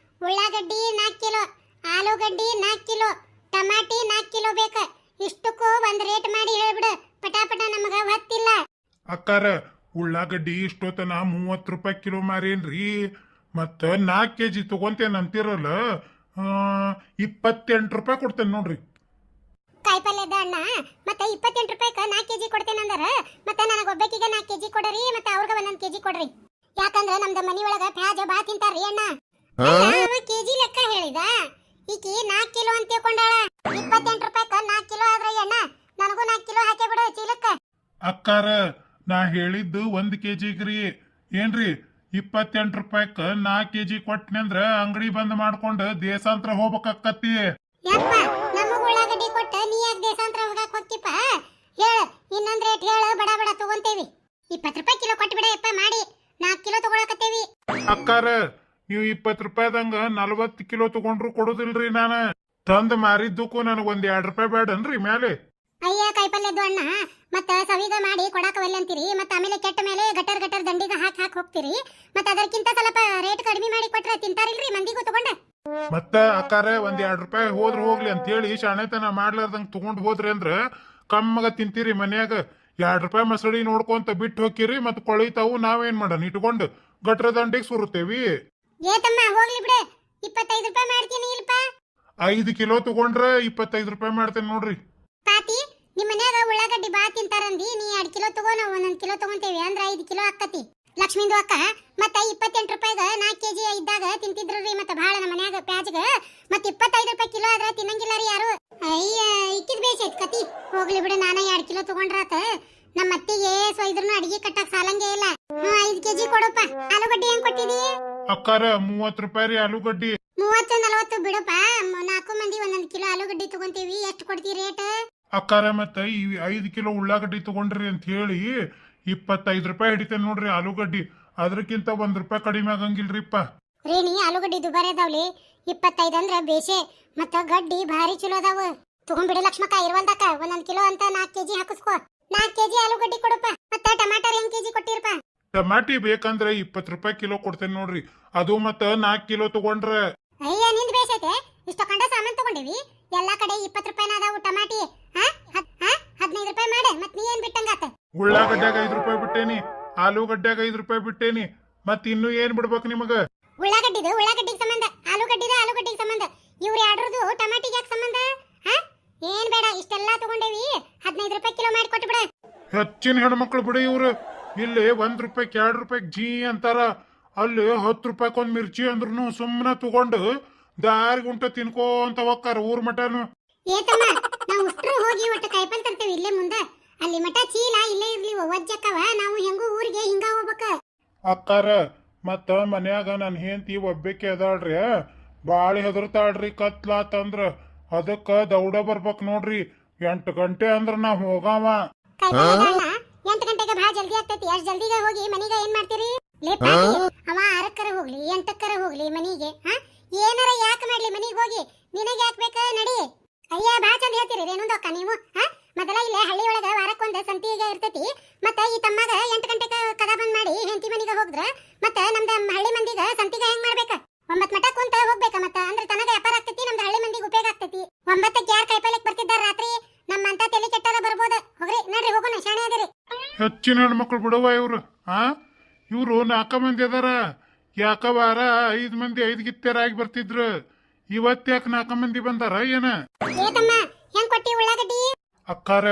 ಉಳ್ಳಾಗಡ್ಡಿ 4 ಕಿಲೋ, ಆಲೂಗಡ್ಡಿ 4 ಕಿಲೋ, ಟಮಾಟಿ 4 ಕಿಲೋ ಬೇಕ. ಇಷ್ಟಕ್ಕೂ ಒಂದ್ ರೇಟ್ ಮಾಡಿ ಹೇಳ್ಬಿಡು, ಪಟಾಪಟ ನಮಗ ಹೊತ್ತಿಲ್ಲ. ಅಕ್ಕಾರ, ಉಳ್ಳಾಗಡ್ಡಿ ಇಷ್ಟೊತ್ತನ 30 ರೂಪಾಯಿ ಕಿಲೋ ಮಾರೇನ್ರಿ, ಮತ್ತ 4 ಕೆಜಿ ತಗೊಂತೇನೆ ಅಂತಿರಲ್ಲ, 28 ರೂಪಾಯಿ ಕೊಡ್ತೇನೆ ನೋಡ್ರಿ. ಕಾಯಿಪಲ್ಯದ ಅಣ್ಣ ಮತ್ತೆ 28 ರೂಪಾಯಿಕ 4 ಕೆಜಿ ಕೊಡ್ತೇನಂದಾರ. ಮತ್ತೆ ನನಗ ಒಬ್ಬಕಿಗೆ 4 ಕೆಜಿ ಕೊಡ್ರಿ, ಮತ್ತೆ ಅವ್ರಿಗೆ 1 ಕೆಜಿ ಕೊಡ್ರಿ. ಯಾಕಂದ್ರ ನಮ್ದ ಮನಿ ಒಳಗ ಪ್ಯಾಜ ಬಾ ತಿಂತಾರ್ರಿ ಅಣ್ಣ. ಕೆಜಿ ಲೆಕ್ಕ ಹೇಳಿದ, ಈಕಿ 4 ಕಿಲೋ ಅಂತ ತಿಳ್ಕೊಂಡಾಳ. 28 ರೂಪಾಯಿಕ 4 ಕಿಲೋ ಆದ್ರೆ ಅಣ್ಣ, ನನಗೂ 4 ಕಿಲೋ ಹಾಕಿ ಬಿಡು ಚೀಲಕ್ಕ. ಅಕ್ಕಾರ, ನಾ ಹೇಳಿದ್ದು 1 ಕೆಜಿಗ್ರಿ, ಏನ್ರಿ 28 ರೂಪಾಯಿಕ 4 ಕೆಜಿ ಕೊಟ್ಟನಂದ್ರ ಅಂಗಡಿ ಬಂದ್ ಮಾಡ್ಕೊಂಡು ದೇಶಾಂತರ ಹೋಗ್ಬೇಕಾಕತ್ತಿ. ಯಪ್ಪ, ನಮಗ ಉಳ್ಳಾಗಡ್ಡಿ ಕೊಟ್ಟ ನೀ ಯಾಕೆ ದೇಶಾಂತರ ಹೋಗಕ್ ಹೋಗ್ತಿಪ್ಪ? ಹೇಳ, ಇನ್ನೊಂದ್ ರೇಟ್ ಹೇಳ, ಬಡ ಬಡ ತಗೊಂತೇವಿ. 20 ರೂಪಾಯಿ ಕಿಲೋ ಕೊಟ್ಟು ಬಿಡ ಯಪ್ಪ, ಮಾಡಿ 4 ಕಿಲೋ ತಗೊಳಕತ್ತೇವಿ. ಅಕ್ಕಾರ, ನೀವು 20 ರೂಪಾಯಿದಂಗ 40 ಕಿಲೋ ತಗೊಂಡ್ರು ಕೊಡುದಿಲ್ರಿ. ನಾನು ತಂದ್ ಮಾರಿದ್ದಕ್ಕೂ ನನಗ್ 2 ರೂಪಾಯಿ ಬೇಡನ್ರಿ ಮ್ಯಾಲೆ? ಅಯ್ಯ ಕಾಯಿಪಲ್ಯದ್ದು ಅಣ್ಣ, ಮತ್ತ ಸವಿಗ ಮಾಡಿ ಕೊಡಾಕ ಒಲ್ಲೆ ಅಂತೀರಿ, ಮತ್ತ ಆಮೇಲೆ ಕೆಟ್ಟ ಮೇಲೆ ಗಟರ್ ಗಟರ್ ದಂಡಿಗ ಹಾಕಿ ಹೋಗ್ತೀರಿ. ಮತ್ತ ಅದಕ್ಕಿಂತ ಸ್ವಲ್ಪ ರೇಟ್ ಕಡಿಮೆ ಮಾಡಿ ಕೊಟ್ರ ತಿಂತಾರಿಲ್ರಿ ಮಂದಿಗೂ ತಗೊಂಡ. ಮತ್ತ ಅಕ್ಕಾರ, 2 ರೂಪಾಯಿ ಹೋದ್ರ ಹೋಗ್ಲಿ ಅಂತ ಹೇಳಿ ಶಾಣೆತನ ಮಾಡ್ಲಾರ್ದಂಗ ತಗೊಂಡ್ ಹೋದ್ರಿ ಅಂದ್ರ ಕಮ್ಮಗ ತಿಂತೀರಿ ಮನ್ಯಾಗ. 2 ರೂಪಾಯಿ ಮಸಳಿ ನೋಡ್ಕೊಂತ ಬಿಟ್ಟು ಹೋಗಿರಿ, ಮತ್ ಕೊಳಿತಾವು ನಾವೇನ್ ಮಾಡೋಣ ಇಟ್ಕೊಂಡು ಗಟ್ರ ದಂಡಿಗೆ ಸುರುತ್ತೇವಿ. ಏ ತಮ್ಮ ಹೋಗ್ಲಿ ಬಿಡೆ, 25 ರೂಪಾಯಿ ಮಾಡ್ತೀನಿ ಇಲ್ಪ. 5 ಕಿಲೋ ತಗೊಂಡ್ರ 25 ರೂಪಾಯಿ ಮಾಡ್ತೇನೆ ನೋಡ್ರಿ. ಪಾತಿ, ನಿಮ್ ಮನ್ಯಾಗ ಉಳ್ಳಾಗಡ್ಡಿ ಬಾ ತಿಂತಾರಂದಿ, ನೀ 2 ಕಿಲೋ ತಗೋ, ನಾವು 1 ಕಿಲೋ ತಗೊಂತೇವಿ ಅಂದ್ರ 5 ಕಿಲೋ ಆಕ್ಕತಿ. ಲಕ್ಷ್ಮಿಂದು ಅಕ್ಕ ಮತ್ತ 28 ರೂಪಾಯಿಗ 4 ಕೆಜಿ ಇದ್ದಾಗ ತಿಂತಿದ್ರಿ, ಮತ್ತ ಭಾಳ ನಮ್ಮ ಮನ್ಯಾಗ ಪ್ಯಾಜ್ಗ. ಮತ್ತ 25 ರೂಪಾಯಿ ಕಿಲೋ ಆದ್ರ ತಿನ್ನಂಗಿಲ್ಲ ರೀ ಯಾರು. ಅಯ್ಯ, ಇಕ್ಕಿದ್ ಬೇಸೈತ್ ಕತಿ. ಹೋಗ್ಲಿ ಬಿಡು, ನಾನ 2 ಕಿಲೋ ತಗೊಂಡ್ರಾತ. ನಮ್ಮ ಅತ್ತಿಗೆ ಇದ್ರನ್ನು ಅಡಿಗೆ ಕಟ್ಟಕ್ ಸಾಲಂಗೇ ಇಲ್ಲ. 5 ಕೆಜಿ ಕೊಡಪ್ಪ. ಆಲೂಗಡ್ಡಿ ಹೆಂಗ್ ಕೊಟ್ಟಿದಿ? ಅಕ್ಕಾರ, 30 ರೂಪಾಯಿ ರೀ ಆಲೂಗಡ್ಡಿ. 30 40 ಬಿಡಪ್ಪ, 4 ಮಂದಿ 1 ಕಿಲೋ ಆಲೂಗಡ್ಡಿ ತಗೊಂತೀವಿ. ಎಷ್ಟು ಕೊಡ್ತಿ ರೇಟ್? ಅಕ್ಕಾರ, ಮತ್ತ ಈ 5 ಕಿಲೋ ಉಳ್ಳಾಗಡ್ಡಿ ತಗೊಂಡ್ರಿ ಅಂತ ಹೇಳಿ 25 ರೂಪಾಯಿ ಹಿಡಿತೇನೆ ನೋಡ್ರಿ ಆಲೂಗಡ್ಡಿ. ಅದ್ರಕ್ಕಿಂತ 1 ರೂಪಾಯಿ ಕಡಿಮೆ ಆಗಂಗಿಲ್ರಿಪ್ಪ. ರೇಣಿ, ಆಲೂಗಡ್ಡಿ ದುಬಾರಿ ಅದಾವ್ಲಿ. 25 ಅಂದ್ರ ಬೇಸೆ, ಮತ್ತ ಗಡ್ಡಿ ಭಾರಿ ಚಲೋ ಅದಾವ. ತಗೊಂಡ್ಬಿಡಿ ಲಕ್ಷ್ಮಕ್ಕ, ಇರ್ವಲ್ದಕ್ಕ 1 ಕಿಲೋ ಅಂತ 4 ಕೆಜಿ ಹಾಕಿಸ್ಕೋ. 4 ಕೆಜಿ ಆಲೂಗಡ್ಡಿ ಕೊಡಪ್ಪ. ಮತ್ತ ಟಮಾಟರ್ ಹೆಂಗ್ ಕೆಜಿ ಕೊಟ್ಟಿರಪ್ಪ? ಟಮಾಟಿ ಬೇಕಂದ್ರೆ 20 ರೂಪಾಯಿ ಕಿಲೋ ಕೊಡ್ತೇನೆ ನೋಡ್ರಿ. ಅದು ಮತ್ತ 4 ಕಿಲೋ ತಗೊಂಡ್ರ. ಅಯ್ಯ, ನಿಂದ್ ಬೇಸೈತೆ, ಇಷ್ಟ ಕಂಡ ಸಾಮಾನ್ ತಗೊಂಡಿವಿ. ಎಲ್ಲಾ ಕಡೆ 20 ರೂಪಾಯಿನ ಅದಾವು ಟಮಾಟಿ. 15 ರೂಪಾಯಿ ಮಾಡೆ, ಮತ್ ನೀ ಏನ್ ಬಿಟ್ಟಂಗಾತ? ಉಳ್ಳಾಗಡ್ಡ್ಯಾಗ 5 ರೂಪಾಯಿ ಬಿಟ್ಟೇನಿ, ಆಲೂಗಡ್ಡ್ಯಾಗ 5 ರೂಪಾಯಿ ಬಿಟ್ಟೇನಿ, ಮತ್ ಇನ್ನು ಏನ್ ಬಿಡ್ಬೇಕು ನಿಮಗ? ಉಳ್ಳಾಗಡ್ಡಿಗೆ ಸಂಬಂಧ, ಆಲೂಗಡ್ಡಿಗೆ ಸಂಬಂಧ. ಇವ್ರು ಯಾಡ್ರದು ಟಮಾಟಿಗೆ ಯಾಕೆ ಸಂಬಂಧ? ಏನ್ ಬೇಡ, ಇಷ್ಟೆಲ್ಲಾ ತಗೊಂಡೇವಿ. 15 ರೂಪಾಯಿ ಕಿಲೋ ಮಾಡಿ ಕೊಟ್ಟು ಬಿಡ. ಹೆಚ್ಚಿನ ಹೆಣ್ಮಕ್ಳು ಬಿಡಿ ಇವ್ರು. ಇಲ್ಲಿ 1 ರೂಪಾಯಿ 2 ರೂಪಾಯಿ ಜೀ ಅಂತಾರ, ಅಲ್ಲಿ 10 ರೂಪಾಯಿಕೊಂದ್ ಮಿರ್ಚಿ ಅಂದ್ರೂ ಸುಮ್ಮನೆ ತಗೊಂಡು ದಾರಿ ಗುಂಟ ತಿನ್ಕೋಂತ ಹೋಗ್ತಾರ ಊರ್ ಮಟನು. ಏ ತಮ್ಮ, ನಾವು ಉಷ್ಟ್ರು ಹೋಗಿ ಒಟ್ಟು ಕಾಯಿಪಲ್ ತರ್ತೇವೆ ಇಲ್ಲೇ ಮುಂದ. ಅಲ್ಲಿ ಮಠ ಚೀಲ ಇಲ್ಲೇ ಇರ್ಲಿ, ಒಜ್ಜಕ್ಕವ. ನಾವು ಹೆಂಗೂ ಊರಿಗೆ ಹಿಂಗ ಹೋಗ್ಬೇಕ. ಅಕ್ಕಾರ, ಮತ್ತ ಮನ್ಯಾಗ ನನ್ ಹೆಂಡತಿ ಒಬ್ಬಾಕಿ ಅದಾಳ್ರಿ, ಬಾಳಿ ಹೆದರ್ತಾಳ್ರಿ ಕತ್ಲಾತಂದ್ರ. ಅದಕ್ಕ ದೌಡ ಬರ್ಬೇಕ್ ನೋಡ್ರಿ. 8 ಗಂಟೆ ಅಂದ್ರ ನಾ ಹೋಗಾವ. 8 ಗಂಟೆಗೆ ಬಹಳ ಜಲ್ದಿ ಆಗ್ತೈತಿ. ಅಷ್ಟ್ ಜಲ್ದಿಗೆ ಹೋಗಿ ಮನಿಗೆ ಏನ್ ಮಾಡ್ತೀರಿ? ಅವ 6 ಹೋಗ್ಲಿ 8 ಹೋಗ್ಲಿ ಮನಿಗೆ, ಏನಾರ ಯಾಕೆ ಮಾಡ್ಲಿ ಮನಿಗೆ ಹೋಗಿ? ನಿನಗೆ ಯಾಕೆ ಬೇಕ? ನಡಿ. ಅಯ್ಯ, ಬಾ ಚಂದ ಹೇಳ್ತೀರಿ ರೇಣುಂದಕ್ಕ ನೀವು. ಮೊದಲ ಇಲ್ಲೇ ಹಳ್ಳಿ ಒಳಗ ವಾರಕ್ಕೊಂದು ಸಂತಿಗೆ ಇರ್ತೈತಿ. ಮತ್ತ ಈ ತಮ್ಮಗ 8 ಗಂಟೆಗೆ ಕದ ಬಂದ್ ಮಾಡಿ ಹೆಂಡತಿ ಮನಿಗೆ ಹೋದ್ರ ಮತ್ತ ನಮ್ದ ಹಳ್ಳಿ ಮಂದಿಗ ಸಂತಿಗೆ ಹೆಂಗ್ ಮಾಡ್ಬೇಕ? 9 ಮಟ ಕುಂತ ಹೋಗ್ಬೇಕ. ಮತ್ತ ಅಂದ್ರೆ ತನಗ ವ್ಯಾಪಾರ ಆಗ್ತೈತಿ, ನಮ್ದ ಹಳ್ಳಿ ಮಂದಿಗೆ ಉಪಯೋಗ ಆಗ್ತೈತಿ. 9ಕ್ಕೆ ಯಾರ್ ಕೈಪಲ್ಯಕ್ ಬರ್ತಿದ್ದಾರ ರಾತ್ರಿ? ನಮ್ಮಂತ ತಲೆ ಕೆಟ್ಟಾರ ಬರ್ಬೋದು. ಹೋಗ್ರಿ ನಡ್ರಿ ಹೋಗೋಣ, ಶಾಣೆ ಅದಿರಿ. ಹೆಚ್ಚಿನ ಹೆಣ್ಮಕ್ಳು ಬಿಡುವ ಇವ್ರು. ಇವ್ರು 4 ಮಂದಿ ಅದಾರ. ಯಾಕ ವಾರ 5 ಮಂದಿ 5 ಗಿತ್ತೆರಾಗಿ ಬರ್ತಿದ್ರು. ಇವತ್ತ್ಯಾಕ 4 ಮಂದಿ ಬಂದಾರ ಏನ? ಏ ತಮ್ಮ, ಹೆಂಗ್ ಕೊಟ್ಟಿ ಉಳ್ಳಾಗಡ್ಡಿ? ಅಕ್ಕಾರ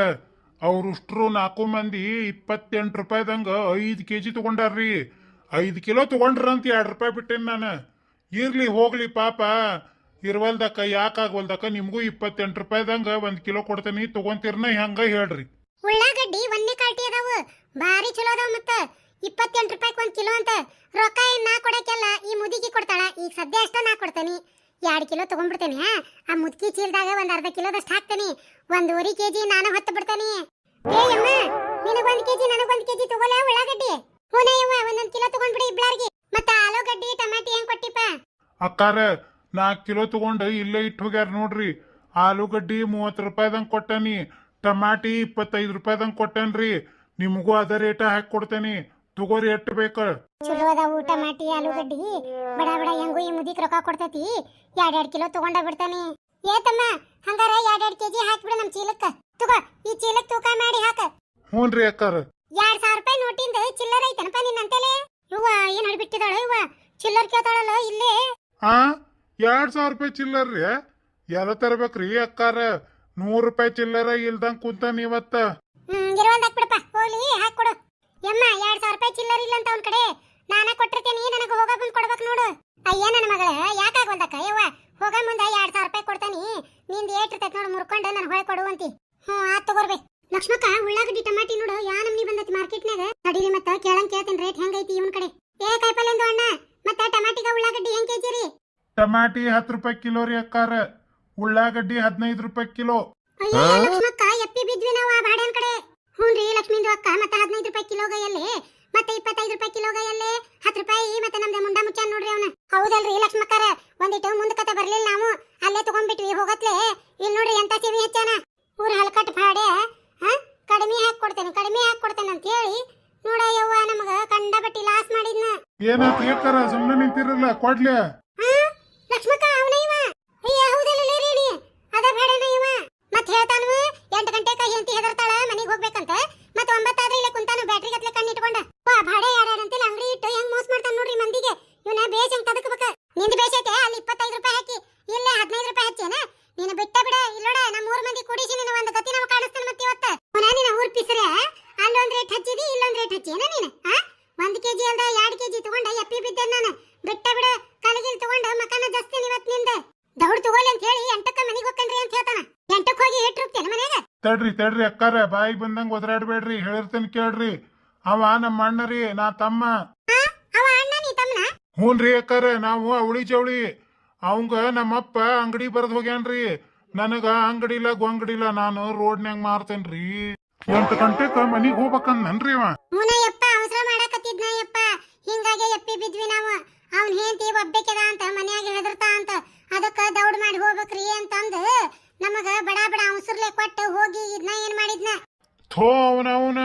ಅವ್ರುಷ್ಟ್ರು 4 ಮಂದಿ 28 ರೂಪಾಯಿದಂಗ 5 ಕೆಜಿ ತಗೊಂಡಾರ್ರಿ. 5 ಕಿಲೋ ತಗೊಂಡ್ರಂತ 2 ರೂಪಾಯಿ ಬಿಟ್ಟೇನ್ ನಾನು. ಇರ್ಲಿ ಹೋಗ್ಲಿ ಪಾಪ, ಇರ್ವಲ್ದಕ್ಕ ಯಾಕಾಗವಲ್ದಕ್ಕ, ನಿಮ್ಗೂ 28 ರೂಪಾಯಿದಂಗ 1 ಕಿಲೋ ಕೊಡ್ತೇನಿ, ತಗೊಂತೀರ್ನ ಹೆಂಗ ಹೇಳ್ರಿ. ಉಳ್ಳಾಗಡ್ಡಿ ಒಂದೇ ಕಾಟಿ ಅದಾವು, ಭಾರಿ ಚಲೋ ಅದಾವ. ಮತ್ತ 28 ರೂಪಾಯಿ 1 ಕಿಲೋ ಅಂತ. ರೊಕ್ಕ ಏನ್ ನಾ ಕೊಡಕ್ಕೆಲ್ಲ ಈ ಮುದುಕಿ ಕೊಡ್ತಾಳ. ಈಗ ಸದ್ಯ ಅಷ್ಟ ನಾ ಕೊಡ್ತೇನಿ. 2 ಕಿಲೋ ತಗೊಂಡ್ಬಿಡ್ತೇನಿ. ಆ ಮುದುಕಿ ಚೀಲದಾಗ ಒಂದ್ ಅರ್ಧ ಕಿಲೋದಷ್ಟು ಹಾಕ್ತೇನಿ. 1.5 ಕೆಜಿ ನಾನು ಹೊತ್ತು ಬಿಡ್ತೇನಿ. ಏ ಅಮ್ಮ, ನಿನಗ್ 1 ಕೆಜಿ ನನಗ್ 1 ಕೆಜಿ ತಗೋಲ ಉಳ್ಳಾಗಡ್ಡಿ. ಹೂನಯ್ಯವ್ವ, 1 ಕಿಲೋ ತಗೊಂಡ್ಬಿಡಿ ಇಬ್ಳಾರ್ಗಿ. ಮತ್ತ ಆಲೂಗಡ್ಡಿ ಟಮಾಟಿ ಹೆಂಗ್ ಕೊಟ್ಟಿಪ್ಪ? ಅಕ್ಕಾರ 4 ಕಿಲೋ ತಗೊಂಡು ಇಲ್ಲೇ ಇಟ್ಟು ಹೋಗ್ಯಾರ ನೋಡ್ರಿ. ಆಲೂಗಡ್ಡಿ 30 ರೂಪಾಯಿದಂಗ ಕೊಟ್ಟನಿ, ಟಮಾಟಿ 25 ರೂಪಾಯಿದಂಗ ಕೊಟ್ಟೇನ್ರಿ. ನಿಮಗೂ ಅದ ರೇಟ ಹಾಕಿ ಕೊಡ್ತೇನಿ, ತಗೋರಿ ಎಟ್ಟು ಬೇಕ. ಚಲೋ ಅದಾವು ಟಮಾಟಿ ಆಲೂಗಡ್ಡಿ. ಬಡ ಬಡ ಹೆಂಗು ಈ ಮುದಿಕ್ ರೊಕ್ಕ ಕೊಡ್ತೈತಿ. 2 ಕಿಲೋ ತಗೊಂಡ ಬಿಡ್ತಾನಿ. ಏ ತಮ್ಮ, ಹಂಗಾರ 2 ಕೆಜಿ ಹಾಕ್ಬಿಡು ನಮ್ ಚೀಲಕ್ಕ. ತಗೋ, ಈ ಚೀಲಕ್ ತೂಕ ಮಾಡಿ ಹಾಕ. ಹ್ಞೂನ್ರಿ ಅಕ್ಕಾರ. 2,000 ರೂಪಾಯಿ ನೋಟಿಂದ ಚಿಲ್ಲರ್ ಐತನಪ್ಪ ನಿನ್ನಂತಲೇ? ಇವ್ವ ಏನ್ ಹಿಡ್ಬಿಟ್ಟಿದಾಳ ಇವ್ವ, ಚಿಲ್ಲರ್ ಕೇಳ್ತಾಳಲ್ಲ ಇಲ್ಲೇ. 2,000 ರೂಪಾಯಿ ಚಿಲ್ಲರ್ರಿ? ಎಲ್ಲ ತರ್ಬೇಕ್ರಿ ಅಕ್ಕಾರ? 100 ರೂಪಾಯಿ ಚಿಲ್ಲರ ಇಲ್ದಂಗ ಕುಂತಾನ ಇವತ್ತ. ಇರುವಂದ ಹಾಕ್ಬಿಡಪ್ಪ, ಹೋಗ್ಲಿ ಹಾಕೊಡು. ಯಮ್ಮ, 2,000 ರೂಪಾಯಿ ಚಿಲ್ಲರ್ ಇಲ್ಲ ಅಂತ ಅವ್ನ ಕಡೆ. ನಾನ ಕೊಟ್ಟಿರ್ತೇನಿ, ನನಗೆ ಹೋಗ ಬಂದ್ ಕೊಡ್ಬೇಕು ನೋಡು. ಅಯ್ಯ ನನ್ನ ಮಗಳ, ಯಾಕಾಗಲ್ದಕ್ಕ ಯವ್ವ? ಹೋಗ ಮುಂದ 2,000 ರೂಪಾಯಿ ಕೊಡ್ತಾನಿ. ನಿಂದ ಏಟಿರ್ತೈತಿ ನೋಡು, ಮುರ್ಕೊಂಡು ನನ್ ಹೊಳೆ ಕೊಡುವಂತಿ. ಆತ್ ತಗೋರ್ಬೆ. ಲಕ್ಷ್ಮಕ್ಕ, ಉಳ್ಳಾಗಡ್ಡಿ ಟಮಾಟಿ ನೋಡು ಯಾ ನಮ್ನಿ ಬಂದೈತಿ ಮಾರ್ಕೆಟ್ನಾಗ. ತಡೀರಿ ಮತ್ತ ಕೇಳಂಗ್ ಕೇಳ್ತೇನೆ ರೇಟ್ ಹೆಂಗೈತಿ ಇವನ್ ಕಡೆ. ಏ ಕಾಯಿಪಲ್ಲೆಂದು ಅಣ್ಣ, ಮತ್ತ ಟಮಾಟಿಗ ಉಳ್ಳಾಗಡ್ಡಿ ಹೆಂಗ್ ಕೆಜಿ ರೀ? ಟಮಾಟಿ 10 ರೂಪಾಯಿ ಕಿಲೋ ರೀ ಅಕ್ಕಾರ. ಉಳ್ಳಾಗಡ್ಡಿ 15 ರೂಪಾಯಿ ಕಿಲೋ. ಅಯ್ಯೋ ಲಕ್ಷ್ಮಕ್ಕ, ಎಪ್ಪಿ ಬಿದ್ವಿ ನಾವು ಆ ಬಾಡ್ಯಾನ್ ಕಡೆ. ಹ್ಞೂನ್ರಿ ಲಕ್ಷ್ಮಿಂದು ಅಕ್ಕ. ಮತ್ತ 15 ರೂಪಾಯಿ ಕಿಲೋಗ ಎಲ್ಲೇ? ಮತ್ತೆ 25 ರೂಪಾಯಿ ಕಿಲೋಗ ಎಲ್ಲೇ? 10 ರೂಪಾಯಿ ಮತ್ತೆ ನಮ್ದೆ ಮುಂಡ ಮುಚ್ಚಾನ್ ನೋಡ್ರಿ ಅವನ. ಹೌದಲ್ರಿ ಲಕ್ಷ್ಮಕ್ಕರ, ಒಂದಿಟ್ಟು ಮುಂದಕತ ಬರ್ಲಿಲ್ಲ ನಾವು, ಅಲ್ಲೇ ತಗೊಂಡ್ಬಿಟ್ವಿ ಹೋಗತ್ಲೆ. ಇಲ್ಲಿ ನೋಡ್ರಿ ಎಂತ ಸೇವಿ ಹೆಚ್ಚಾನ. ಊರ್ ಹಲ್ಕಟ್ ಭಾಡೆ ಕಡಿಮೆ ಹಾಕೊಡ್ತೇನೆ ಅಂತ ಹೇಳಿ ನೋಡ ಯವ್ವ ನಮಗ ಕಂಡ ಬಟ್ಟಿ ಲಾಸ್ ಮಾಡಿದ್ನ. ಏನಾಯ್ತು ಅಕ್ಕಾರ, ಸುಮ್ಮನೆ ನಿಂತಿರಲ್ಲ, ಕೊಡ್ಲೆ. ಲಕ್ಷ್ಮಕ್ಕ, ಅವನ ಇವ. ಅಯ್ಯ ಹೌದಲ್ಲ ರೇಣಿ, ಅದ ಭಾಡೆನ ಇವ. ಮತ್ ಹೇಳ್ತಾನು 8 ಗಂಟೆಕ ಹೆಂಡತಿ ಹೆದರ್ತಾಳ ಮನಿಗ್ ಹೋಗ್ಬೇಕಂತ. ಮತ್ 9 ಆದ್ರೆ ಇಲ್ಲೇ ಕುಂತಾನು ಬ್ಯಾಟ್ರಿ ಗತ್ಲೆ ಕಣ್ಣಿಟ್ಕೊಂಡ. ಭಾಡೆ ಯಾರ್ಯಾರಂತೆಲ್ಲ ಅಂಗಡಿ ಇಟ್ಟು ಹೆಂಗ್ ಮೋಸ ಮಾಡ್ತಾನ ನೋಡ್ರಿ ಮಂದಿಗೆ. ಇವನ ಬೇಷ್ ಹೆಂಗ್ ತದಕಬೇಕ. ನಿಂದ ಬೇಷ್ ಐತೆ, ಅಲ್ಲಿ 25 ರೂಪಾಯಿ ಹಾಕಿ ಇಲ್ಲೇ 15 ರೂಪಾಯಿ ಹಚ್ಚೇನ? ನೀನು ಬಿಟ್ಟ ಬಿಡ. ಇಲ್ಲೋಡ, ನಮ್ಮ 3 ಮಂದಿ ಕೂಡಿಸಿ ನಿನ್ನ ಒಂದು ಗತಿ ನಾವು ಕಾಣಿಸ್ತಾನ ಮತ್ತೆ ಇವತ್ತ. ನಿನ್ನ ಊರ್ ಪಿಸರೆ ಅಲ್ಲೊಂದ್ ರೇಟ್ ಹಚ್ಚಿದಿ, ಇಲ್ಲೊಂದ್ ರೇಟ್ ಹಚ್ಚೇನ ನೀನು? 1 ಕೆಜಿ ಅಲ್ದ 2 ಕೆಜಿ ತಗೊಂಡ ಎಪ್ಪಿ ಬಿದ್ದೆ ನಾನು. ಬಿಟ್ಟ ಬಿಡ, ಕಲಗಿಲ್ ತಗೊಂಡ ಮಕನ ಜಾಸ್ತಿ ಇವತ್ ನಿಂದ. ದೌಡ್ ತಗೋಲಿ ಅಂತ ಹೇಳಿ 8ಕ್ಕ ಮನಿಗ್ ಹೋಗ್ಕನ್ರಿ ಅಂತ ಹೇಳ್ತಾನ. 8ಕ್ಕೆ ಹೋಗಿ ಇಟ್ಟು ಹೋಗ್ತೇನೆ ಮನ್ಯಾಗ. ತಡ್ರಿ ಅಕ್ಕಾರ, ಬಾಯಿಗೆ ಬಂದಂಗ ಒದರಾಡ್ಬೇಡ್ರಿ, ಹೇಳಿರ್ತೇನೆ ಕೇಳ್ರಿ. ಅವ ನಮ್ಮ ಅಣ್ಣ ರೀ, ನಾ ತಮ್ಮ. ಅವ ಅಣ್ಣ, ನೀ ತಮ್ಮನ? ಹ್ಞೂನ್ರಿ ಅಕ್ಕಾರ, ನಾವು ಅವಳಿ ಜವಳಿ. ಅವಂಗ ನಮ್ಮಪ್ಪ ಅಂಗಡಿ ಬರದ್ ಹೋಗ್ಯಾನ್ರಿ. ನನಗ ಅಂಗಡಿಲ್ಲ ಗೊಂಗಡಿಲ್ಲ, ನಾನು ರೋಡ್ನ್ಯಾಗ ಮಾರ್ತೇನ್ರಿ. 8 ಗಂಟೆಕ ಮನಿಗ್ ಹೋಗ್ಬೇಕಂದನ್ರಿ ಅವ. ಹೂನಯ್ಯಪ್ಪ, ಅವಸರ ಮಾಡಕತ್ತಿದ್ನ ಯಪ್ಪ. ಹಿಂಗಾಗಿ ಎಪ್ಪಿ ಬಿದ್ವಿ ನಾವು. ಅವ್ನ ಹೆಂಡತಿ ಒಬ್ಬೇಕದ ಅಂತ ಮನ್ಯಾಗ ಹೆದರ್ತಾ ಅಂತ, ಅದಕ್ಕ ದೌಡ್ ಮಾಡಿ ಹೋಗ್ಬೇಕ್ರಿ ಅಂತಂದು ನಮಗ ಬಡ ಬಡ ಅವಸರ್ಲೆ ಕೊಟ್ಟು ಹೋಗಿ ಇದನ್ನ ಏನ್ ಮಾಡಿದ್ನ. ಥೋ ಅವನ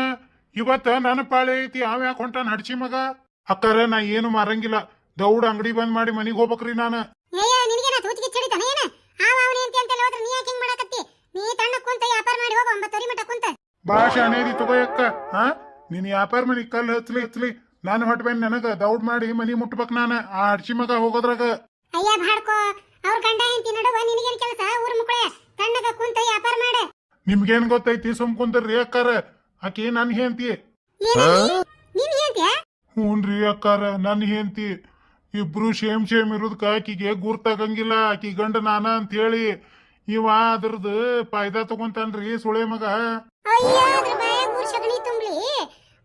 ಇವತ್ತ ನನ್ನ ಪಾಳೆ ಐತಿ, ಅವ ಯಾಕೆ ಹೊಂಟಾನ ಹಡ್ಸಿ ಮಗ. ಅಕ್ಕಾರ, ನಾ ಏನು ಮಾರಂಗಿಲ್ಲ, ದೌಡ್ ಅಂಗಡಿ ಬಂದ್ ಮಾಡಿ ಮನಿಗ್ ಹೋಗ್ಬೇಕ್ರಿ ನಾನು. ಅಯ್ಯ, ನಿನಗೇನ ತೂಚಿಗೆ ಚಿಡಿತಾನ ಏನ? ಅವನ ಹೆಂಡತಿ ಅಂತ ಹೋದ್ರೆ ನೀ ಯಾಕೆ ಹಿಂಗ್ ಮಾಡಕತ್ತಿ? ನೀ ತಣ್ಣ ಕುಂತ ವ್ಯಾಪಾರ ಮಾಡಿ ಹೋಗ, 9 ಮಟ ಕುಂತ. ಭಾಷೆ ಅನೇದಿ ತಗೋಯಕ್ಕ. ನೀನ್ ವ್ಯಾಪಾರ ಮನಿ ಕಲ್ ಹಚ್ಲಿ ನಾನು ಹೊಟ್ಬೇನ್. ನನಗ ದೌಡ್ ಮಾಡಿ ಮನಿ ಮುಟ್ಬೇಕ್ ನಾನು, ಆ ಹಡ್ಸಿ ಮಗ ಹೋಗೋದ್ರಾಗ. ಅಯ್ಯ ಬಾಡ್ಕೋ, ಅವ್ರ ಗಂಡ ಹೆಂಡತಿ ನಡುವ ನಿನಗೇನ್ ಕೆಲಸ? ಊರ್ ಮುಕ್ಕಳೆ ತಣ್ಣಗ ಕುಂತ ವ್ಯಾಪಾರ ಮಾಡ. ನಿಮ್ಗೇನ್ ಗೊತ್ತೈತಿ, ಸುಮ್ ಕುಂದ್ರಿ ಅಕ್ಕಾರ. ಆಕಿ ನನ್ ಹೆಂಡತಿ. ನಿನ್ ಹೆಂಡತಿ? ಹ್ಞೂನ್ರಿ ಅಕ್ಕಾರ, ನನ್ ಹೆಂಡತಿ. ಇಬ್ರು ಶೇಮ್ ಇರುದಕ್ಕ ಆಕಿಗೆ ಗುರ್ತಾಗಂಗಿಲ್ಲ. ಆಕಿ ಗಂಡ ನಾನ ಅಂತ ಹೇಳಿ ಇವ ಅದ್ರದ್ದು ಫಾಯ್ದಾ ತಗೊಂತಾನ್ರಿ ಸುಳೆ ಮಗ. ಅಯ್ಯ, ಅದ್ರ ಬಾಯಾಗ ಊರ್ ಸಗಣಿ ತುಂಬ್ಲಿ.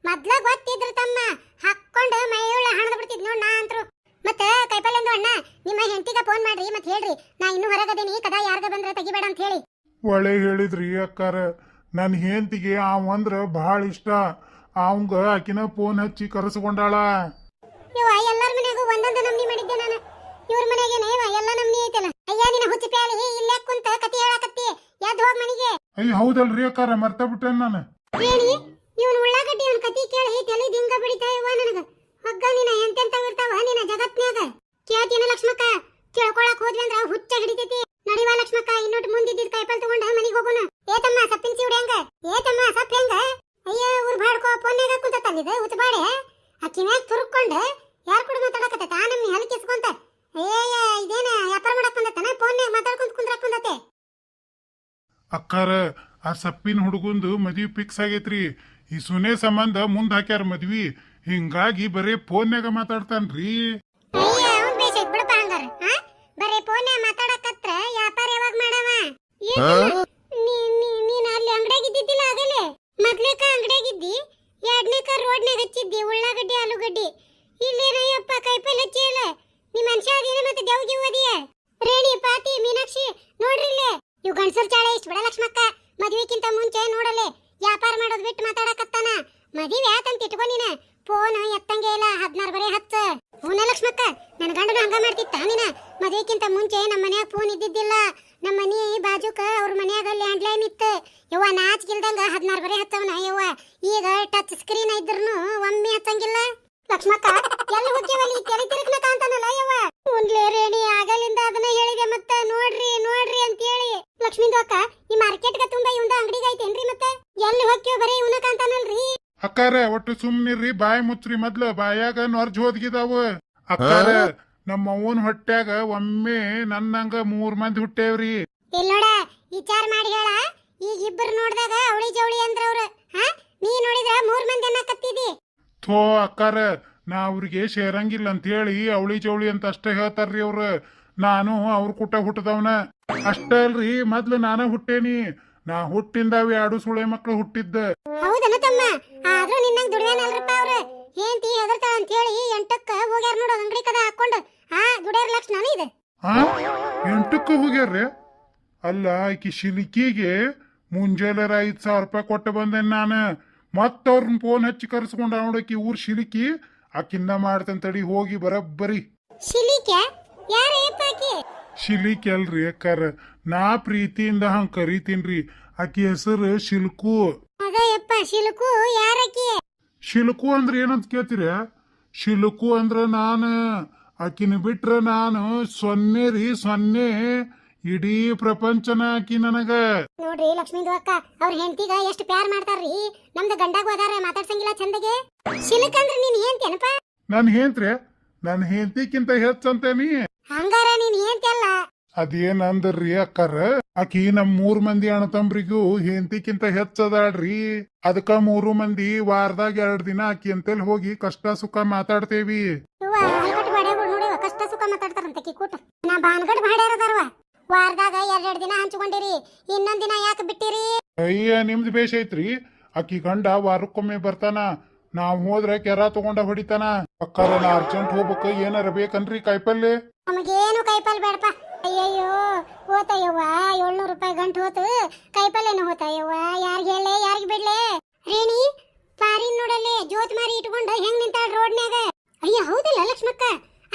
ಮೊದ್ಲ ಗೊತ್ತಿದ್ರ ತಮ್ಮ ಹಾಕೊಂಡ ಮೈಯೊಳ್ಳ ಹಣದ ಬಿಡ್ತಿದ್ ನೋಡ್ ನಾ ಅಂತ್ರು. ಮತ್ತ ಕೈಪಲ್ಲೆಂದು ಅಣ್ಣ, ನಿಮ್ಮ ಹೆಂಡತಿಗ ಫೋನ್ ಮಾಡ್ರಿ ಮತ್ ಹೇಳ್ರಿ, ನಾ ಇನ್ನೂ ಹೊರಗದೇನಿ, ಕದಾ ಯಾರ್ಗ ಬಂದ್ರ ತೆಗಿಬೇಡ ಅಂತ ಹೇಳಿ. ಒಳ್ಳೆ ಹೇಳಿದ್ರಿ ಅಕ್ಕಾರ. ನನ್ ಹೆಂಡತಿಗೆ ಅವಂದ್ರ ಬಹಳ ಇಷ್ಟ. ಅವಂಗ ಆಕಿನ ಫೋನ್ ಹಚ್ಚಿ ಕರೆಸ್ಕೊಂಡಾಳ. ಇವ ಎಲ್ಲಾರ ಮನ್ಯಾಗೂ ಒಂದೊಂದು ನಮ್ನಿ ಮಾಡಿದ್ದೆ ನಾನು. ಇವ್ರ ಮನ್ಯಾಗೇನೆ ಎಲ್ಲ ನಮ್ನಿ ಐತಲ್ಲ. ಅಯ್ಯ, ನಿನ್ನ ಹುಚ್ಚಿ ಪ್ಯಾಲಿ ಇಲ್ಲೇ ಕುಂತ ಕತಿ ಹೇಳಾಕತ್ತಿ. ಎದ್ದು ಹೋಗ್ ಮನಿಗೆ. ಅಯ್ಯ ಹೌದಲ್ರಿ ಅಕ್ಕಾರ ಮರ್ತ ಬಿಟ್ಟೇನ್ ನಾನು. ಹೇಳಿ ಇವನ್ ಉಳ್ಳಾಗಡ್ಡಿ ಇವನ್ ಕತಿ ಕೇಳಿ ತಲೆ ದಿಂಗ ಬಿಡಿತಾಯವ್ವ ನನಗ. ಹಗ್ಗ ನೀನ ಎಂತೆಂತ ಇರ್ತಾವ ನಿನ್ನ ಜಗತ್ನ್ಯಾಗ. ಕೇಳ್ತೀನ ಲಕ್ಷ್ಮಕ್ಕ, ಕೇಳ್ಕೊಳಕ್ ಹೋದ್ವಿ ಅಂದ್ರ ಹುಚ್ಚ ಹಿಡಿತೈತಿ. ನಡಿವಾ ಲಕ್ಷ್ಮಕ್ಕ, ಇನ್ನೊಟ್ಟು ಮುಂದಿದ್ದಿದ್ ಕಾಯಿಪಲ್ ತಗೊಂಡ ಮನಿಗೆ ಹೋಗೋಣ. ಏತಮ್ಮ ಸಪ್ಪಿನ ಸಿವಡಿ ಹೆಂಗ? ಏತಮ್ಮ ಸಪ್ ಹೆಂಗ? ಅಯ್ಯ ಊರ್ ಬಾಡ್ಕೋ ಫೋನ್ಯಾಗ ಕುಂತಲ್ಲಿದ ಉತ್ಬಾಡೆ ಅಕ್ಕಿ ಮ್ಯಾಗ ತುರುಕೊಂಡ ಯಾರ್ ಕೂಡ ಮಾತಾಡಕತ್ತ ನಮ್ಮಿ ಹಲಕಿಸ್ಕೊಂತ. ಅಯ್ಯ ಇದೇನ ವ್ಯಾಪಾರ ಮಾಡಕ್ ಬಂದತ್ತನ ಫೋನ್ಯಾಗ ಮಾತಾಡ್ಕೊಂತ ಕುಂದ್ರಾಕ್ ಬಂದತ್ತೆ. ಅಕ್ಕಾರ ಆ ಸಪ್ಪಿನ ಹುಡುಗಂದು ಮದ್ವಿ ಫಿಕ್ಸ್ ಆಗೈತ್ರಿ. ಈ ಸುನೆ ಸಂಬಂಧ ಮುಂದ್ ಹಾಕ್ಯಾರ ಮದ್ವಿ. ಹಿಂಗಾಗಿ ಬರೇ ಫೋನ್ಯಾಗ ಮಾತಾಡ್ತಾನ್ರಿ. ಅಯ್ಯ ಅವ್ನ್ ಬೇಷ್ ಐತ್ ಬಿಡಪ್ಪ ಹಂಗಾರ. ಬರೇ ಫೋನ್ಯಾಗ ಮಾತಾಡಕತ್ರ ವ್ಯಾಪಾರ ಯಾವಾಗ ಮಾಡವ? ನೀನ್ ಅಲ್ಲಿ ಅಂಗಡಿಯಾಗ ಇದ್ದಿದ್ದಿಲ್ಲ ಆಗಲೇ? ಮೊದ್ಲೇಕ ಅಂಗಡಿಯಾಗಿದ್ದಿ, ಎರಡನೇಕ ರೋಡ್ನಾಗ ಹಚ್ಚಿದ್ದಿ ಉಳ್ಳಾಗಡ್ಡಿ ಆಲೂಗಡ್ಡಿ. ಇಲ್ಲೇನಯ್ಯಪ್ಪ ಕೈಪಲ್ಲೆ ಹಚ್ಚಿಯಲ್ಲ. ನೀ ಮನುಷ್ಯ ಅದೇನ ಮತ್ತೆ ದೇವ್ಗಿ ಓದಿಯ? ರೇಣಿ ಪಾತಿ ಮೀನಾಕ್ಷಿ ನೋಡ್ರಿ ಇಲ್ಲೇ ಇವ್ ಗಂಡಸರ್ ಚಾಳೆ ಇಷ್ಟ ಬಿಡ ಲಕ್ಷ್ಮಕ್ಕ. ಮದ್ವಿಕ್ಕಿಂತ ಮುಂಚೆ ನೋಡಲೆ ವ್ಯಾಪಾರ ಮಾಡೋದ್ ಬಿಟ್ಟು ಮಾತಾಡಕತ್ತಾನ. ಮದ್ವಿ ಯಾತಂತ ಇಟ್ಕೊ ನೀನ. ಫೋನ್ ಎತ್ತಂಗೆ ಇಲ್ಲ, 16 ಬರೇ 10. ಹೂನ ಲಕ್ಷ್ಮಕ್ಕ, ನನ್ ಗಂಡನು ಹಂಗ ಮಾಡ್ತಿತ್ತ ನೀನ. ಮದ್ವಿಕ್ಕಿಂತ ಮುಂಚೆ ನಮ್ಮ ಮನ್ಯಾಗ ಫೋನ್ ಇದ್ದಿದ್ದಿಲ್ಲ. ನಮ್ಮ ಮನಿ ಬಾಜುಕ ಅವ್ರ ಮನ್ಯಾಗ ಲ್ಯಾಂಡ್ ಲೈನ್ ಇತ್ತು ಯವ್ವ. ನಾಚಿಗಿಲ್ದಂಗ 16 ಬರೇ 10 ಯವ್ವ. ಈಗ ಟಚ್ ಸ್ಕ್ರೀನ್ ಇದ್ರನು ಒಮ್ಮೆ ಹಚ್ಚಂಗಿಲ್ಲ. ಲಕ್ಷ್ಮಕ್ಕ ಎಲ್ಲ ಹೋಗ್ಯವಲ್ಲಿ ತಲೆ ತಿರುಗ್ನಕ ಅಂತಾನಲ್ಲ ಯವ್ವ. ಉನ್ಲೇ ರೇಣಿ ಆಗಲಿಂದ ಅದನ್ನ ಹೇಳಿದೆ ಮತ್ತೆ ನೋಡ್ರಿ ನೋಡ್ರಿ ಅಂತ ಹೇಳಿ. ಲಕ್ಷ್ಮೀಂದು ಅಕ್ಕ ಈ ಮಾರ್ಕೆಟ್ಗ ತುಂಬಾ ಇವಂದ ಅಂಗಡಿಗೆ ಐತೇನ್ರಿ ಮತ್ತೆ? ಎಲ್ಲಿ ಹೋಗ್ಯೋ ಬರೀ ಇವನಕ ಅಂತಾನಲ್ರಿ. ಅಕ್ಕಾರ ಒಟ್ಟು ಸುಮ್ನಿರ್ರಿ, ಬಾಯಿ ಮುಚ್ಚ್ರಿ. ಮೊದ್ಲು ಬಾಯಾಗ ನೊರ್ಜ್ ಹೋದ್ಗಿದಾವ. ಅಕ್ಕಾರ ನಮ್ಮ ಅವ್ವನ್ ಹೊಟ್ಯಾಗ ಒಮ್ಮೆ ನನ್ನಂಗ 3 ಮಂದಿ ಹುಟ್ಟೇವ್ರಿ. ಇಲ್ಲೋಡ ವಿಚಾರ ಮಾಡಿ ಹೇಳ. ಈಗ ಇಬ್ಬರು ನೋಡಿದಾಗ ಅವಳಿ ಜವಳಿ ಅಂದ್ರ ಅವ್ರು. ನೀ ನೋಡಿದ್ರ 3 ಮಂದಿ ಅನ್ನಕತ್ತಿದಿ. ಥೋ ಅಕ್ಕಾರ, ನಾ ಅವ್ರಿಗೆ ಸೇರಂಗಿಲ್ಲ ಅಂತ ಹೇಳಿ ಅವಳಿ ಜವಳಿ ಅಂತ ಅಷ್ಟೇ ಹೇಳ್ತಾರ್ರಿ ಅವ್ರ. ನಾನು ಅವ್ರ ಕೂಟ ಹುಟ್ಟದವನ ಅಷ್ಟೇ ಅಲ್ರಿ. ಮೊದ್ಲು ನಾನ ಹುಟ್ಟೇನಿ. ನಾ ಹುಟ್ಟಿಂದಾವ 2 ಸುಳೆ ಮಕ್ಳು ಹುಟ್ಟಿದ್ದ. ಹೌದನ ತಮ್ಮ? ಆದ್ರೂ ನಿನ್ನಂಗ್ ದುಡಿಯಾನಲ್ರಪ್ಪ ಅವ್ರು. ಏಂತಿ ಹೆದರ್ತಾಳ ಅಂತ ಹೇಳಿ 8ಕ್ಕ ಹೋಗ್ಯಾರ ನೋಡು ಅಂಗಡಿ ಕದ ಹಾಕೊಂಡು. ದುಡಿಯಾರ ಲಕ್ಷಣ ಇದೆ. 8ಕ್ಕ ಹೋಗ್ಯಾರ್ರಿ? ಅಲ್ಲ ಆಕಿ ಶಿಲಿಕಿಗೆ ಮುಂಜಾನೆ 5,000 ರೂಪಾಯಿ ಕೊಟ್ಟು ಬಂದೇನ್ ನಾನು. ಮತ್ತವ್ರನ್ನ ಫೋನ್ ಹಚ್ಚಿ ಕರ್ಸ್ಕೊಂಡ ನೋಡಕಿ ಊರ್ ಶಿಲಿಕಿ. ಆಕಿಂದ ಮಾಡ್ತೇನೆ ತಡಿ ಹೋಗಿ ಬರಬ್ಬರಿ. ಶಿಲಿಕೆ ಯಾರ ಏಪಾಕಿ? ಶಿಲಿಕಿ ಅಲ್ರಿ ಅಕ್ಕಾರ, ನಾ ಪ್ರೀತಿಯಿಂದ ಹಂಗ ಕರಿತೀನ್ರಿ. ಆಕಿ ಹೆಸರು ಶಿಲ್ಕು. ಅದಯ್ಯಪ್ಪ ಶಿಲ್ಕು ಯಾರಕಿ? ಶಿಲ್ಕು ಅಂದ್ರ ಏನಂತ ಕೇಳ್ತೀರ? ಶಿಲ್ಕು ಅಂದ್ರ ನಾನು. ಆಕಿನ ಬಿಟ್ರ ನಾನು ಸೊನ್ನೆ ರೀ, ಸೊನ್ನೆ. ಇಡೀ ಪ್ರಪಂಚನ ಆಕಿ ನನಗ. ನೋಡ್ರಿ ಲಕ್ಷ್ಮೀದು ಅಕ್ಕ, ಅವ್ರ ಹೆಂಡತಿಗ ಎಷ್ಟು ಪ್ಯಾರ್ ಮಾಡ್ತಾರ್ರಿ. ನಮ್ದು ಗಂಡಾಗ ಹೋದಾರ ಮಾತಾಡ್ಸಂಗಿಲ್ಲ ಚಂದಗೆ. ಶಿಲ್ಕ್ ಅಂದ್ರ ನೀನ್ ಹೆಂಡ್ತಿಯನಪ್ಪ? ನನ್ ಹೆಂಡ್ತ್ರೆ? ನನ್ ಹೆಂಡತಿಕ್ಕಿಂತ ಹೆಚ್ಚಂತೇನಿ. ಹಂಗಾರ ನೀನ್ ಹೆಂಡ್ತಿ ಅಲ್ಲ. ಅದೇನ್ ಅಂದ್ರಿ ಅಕ್ಕಾರ, ಆಕಿ ನಮ್ 3 ಮಂದಿ ಅಣ್ಣತಂಬ್ರಿಗೂ ಹೆಂಡತಿಕ್ಕಿಂತ ಹೆಚ್ಚದಾಳ್ರಿ. ಅದಕ್ಕ 3 ಮಂದಿ ವಾರದಾಗ 2 ದಿನ ಆಕಿ ಅಂತೇಳಿ ಹೋಗಿ ಕಷ್ಟ ಸುಖ ಮಾತಾಡ್ತೇವಿ. ನೋಡಿ ಕಷ್ಟ ಸುಖ ಮಾತಾಡ್ತಾರಂತ ಕೂಟ. ನಾ ಬಾನ್ಗಡ್ ಬಾಡ್ಯಾರದಾರವ. ವಾರದಾಗ 2 ದಿನ ಹಂಚ್ಕೊಂಡಿರಿ, ಇನ್ನೊಂದ್ ದಿನ ಯಾಕೆ ಬಿಟ್ಟಿರಿ? ಅಯ್ಯ ನಿಮ್ದು ಬೇಷ ಐತ್ರಿ. ಆಕಿ ಗಂಡ ವಾರಕ್ಕೊಮ್ಮೆ ಬರ್ತಾನ. ನಾವ್ ಹೋದ್ರೆ ಕೆರ ತಗೊಂಡ ಹೊಡಿತಾನ. ಅಕ್ಕಾರ ನಾ ಅರ್ಜೆಂಟ್ ಹೋಗ್ಬೇಕು, ಏನಾರ ಬೇಕನ್ರಿ ಕಾಯಿಪಲ್ಲೆ? ನಮಗೇನು ಕಾಯಿಪಲ್ ಬೇಡಪ್ಪ. ಅಯ್ಯಯ್ಯೋ ಹೋತಯ್ಯವ್ವ, 700 ರೂಪಾಯಿ ಗಂಟು ಹೋತು. ಕಾಯಿಪಲ್ಲೇನು ಹೋತಯ್ಯವ್ವ. ಯಾರಿಗೆ ಹೇಳೇ ಯಾರಿಗೆ ಬಿಡ್ಲೆ? ರೇಣಿ ಪಾರಿನ್ ನೋಡಲ್ಲೇ ಜೋತ್ ಮಾರಿ ಇಟ್ಕೊಂಡು ಹೆಂಗ್ ನಿಂತಾಳ ರೋಡ್ನ್ಯಾಗ. ಅಯ್ಯ ಹೌದಲ್ಲ ಲಕ್ಷ್ಮಕ್ಕ?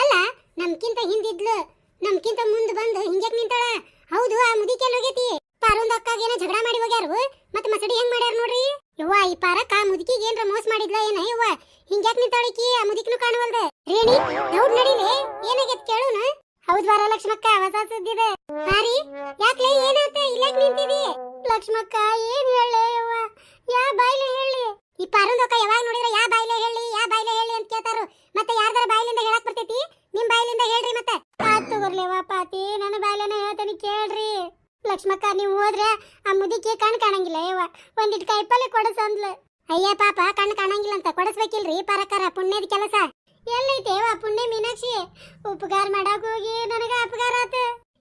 ಅಲ್ಲ ನಮ್ಕಿಂತ ಹಿಂದಿದ್ಲು, ನಮ್ಕಿಂತ ಮುಂದ್ ಬಂದು ಹಿಂಗ್ಯಾಕ್ ನಿಂತಾಳ? ಹೌದು, ಆ ಮುದಿಕೆಲ್ ಹೋಗೈತಿ? ಪಾರೊಂದ್ ಅಕ್ಕಾಗ ಏನೋ ಜಗಳ ಮಾಡಿ ಹೋಗ್ಯಾರು. ಮತ್ ಮಸಡಿ ಹೆಂಗ್ ಮಾಡ್ಯಾರ ನೋಡ್ರಿ ಯವ್ವ. ಈ ಪಾರಕ್ಕ ಆ ಮುದಿಕಿಗೆ ಏನ್ರ ಮೋಸ ಮಾಡಿದ್ಲ ಏನ ಯವ್ವ? ಹಿಂಗ್ಯಾಕ್ ನಿಂತಾಳಿಕಿ? ಆ ಮುದಿಕ್ನು ಕಾಣವಲ್ದ. ರೇಣಿ ದೌಡ್ ನಡಿಲೆ, ಏನಾಗೈತ್ ಕೇಳುನ? ಹೌದ್ ಬಾರ ಲಕ್ಷ್ಮಕ್ಕ, ಹೊಸ ಸುದ್ದಿದೆ. ಪಾರಿ ಯಾಕ್ಲೆ ಏನಾತ? ಇಲ್ಲಾಕ್ ನಿಂತಿದಿ? ಲಕ್ಷ್ಮಕ್ಕ ಏನ್ ಹೇಳೇ ಯವ್ವ? ಯಾ ಬಾಯ್ಲೆ ಹೇಳಿ? ಈ ಪಾರೊಂದ್ ಅಕ್ಕ ಯಾವಾಗ ನೋಡಿದ್ರ ಯಾ ಬಾಯ್ಲೆ ಹೇಳಿ ಯಾ ಬಾಯ್ಲೆ ಹೇಳಿ ಅಂತ ಕೇಳ್ತಾರು. ಮತ್ತೆ ಯಾರ್ದಾರ ಬಾಯ್ಲಿಂದ ಹೇಳಕ್ ಬರ್ತೈತಿ? ನಿಮ್ ಬಾಯ್ಲಿಂದ ಹೇಳ್ರಿ ಮತ್ತೆ. ಆತ್ ತಗೋರ್ಲೇವಾ ಪಾತಿ, ನನ್ನ ಬಾಯ್ಲೆನ ಹೇಳ್ತಾನೆ ಕೇಳ್ರಿ. ಲಕ್ಷ್ಮಕ್ಕ ನೀವು ಹೋದ್ರೆ ಆ ಮುದಿಕೆ ಕಣ್ ಕಾಣಂಗಿಲ್ಲ ಯವ್ವ. ಒಂದಿಟ್ ಕಾಯಿಪಲ್ಲೆ ಕೊಡಸ ಅಂದ್ಲ. ಅಯ್ಯ ಪಾಪ ಕಣ್ ಕಾಣಂಗಿಲ್ಲ ಅಂತ ಕೊಡಸ್ಬೇಕಿಲ್ರಿ ಪರಕಾರ. ಪುಣ್ಯದ ಕೆಲಸ ಎಲ್ಲೈತೆ ಯವ್ವ ಪುಣ್ಯ ಮೀನಾಕ್ಷಿ? ಉಪಕಾರ ಮಾಡಕ್ ಹೋಗಿ ನನಗ ಅಪಕಾರ ಆತ.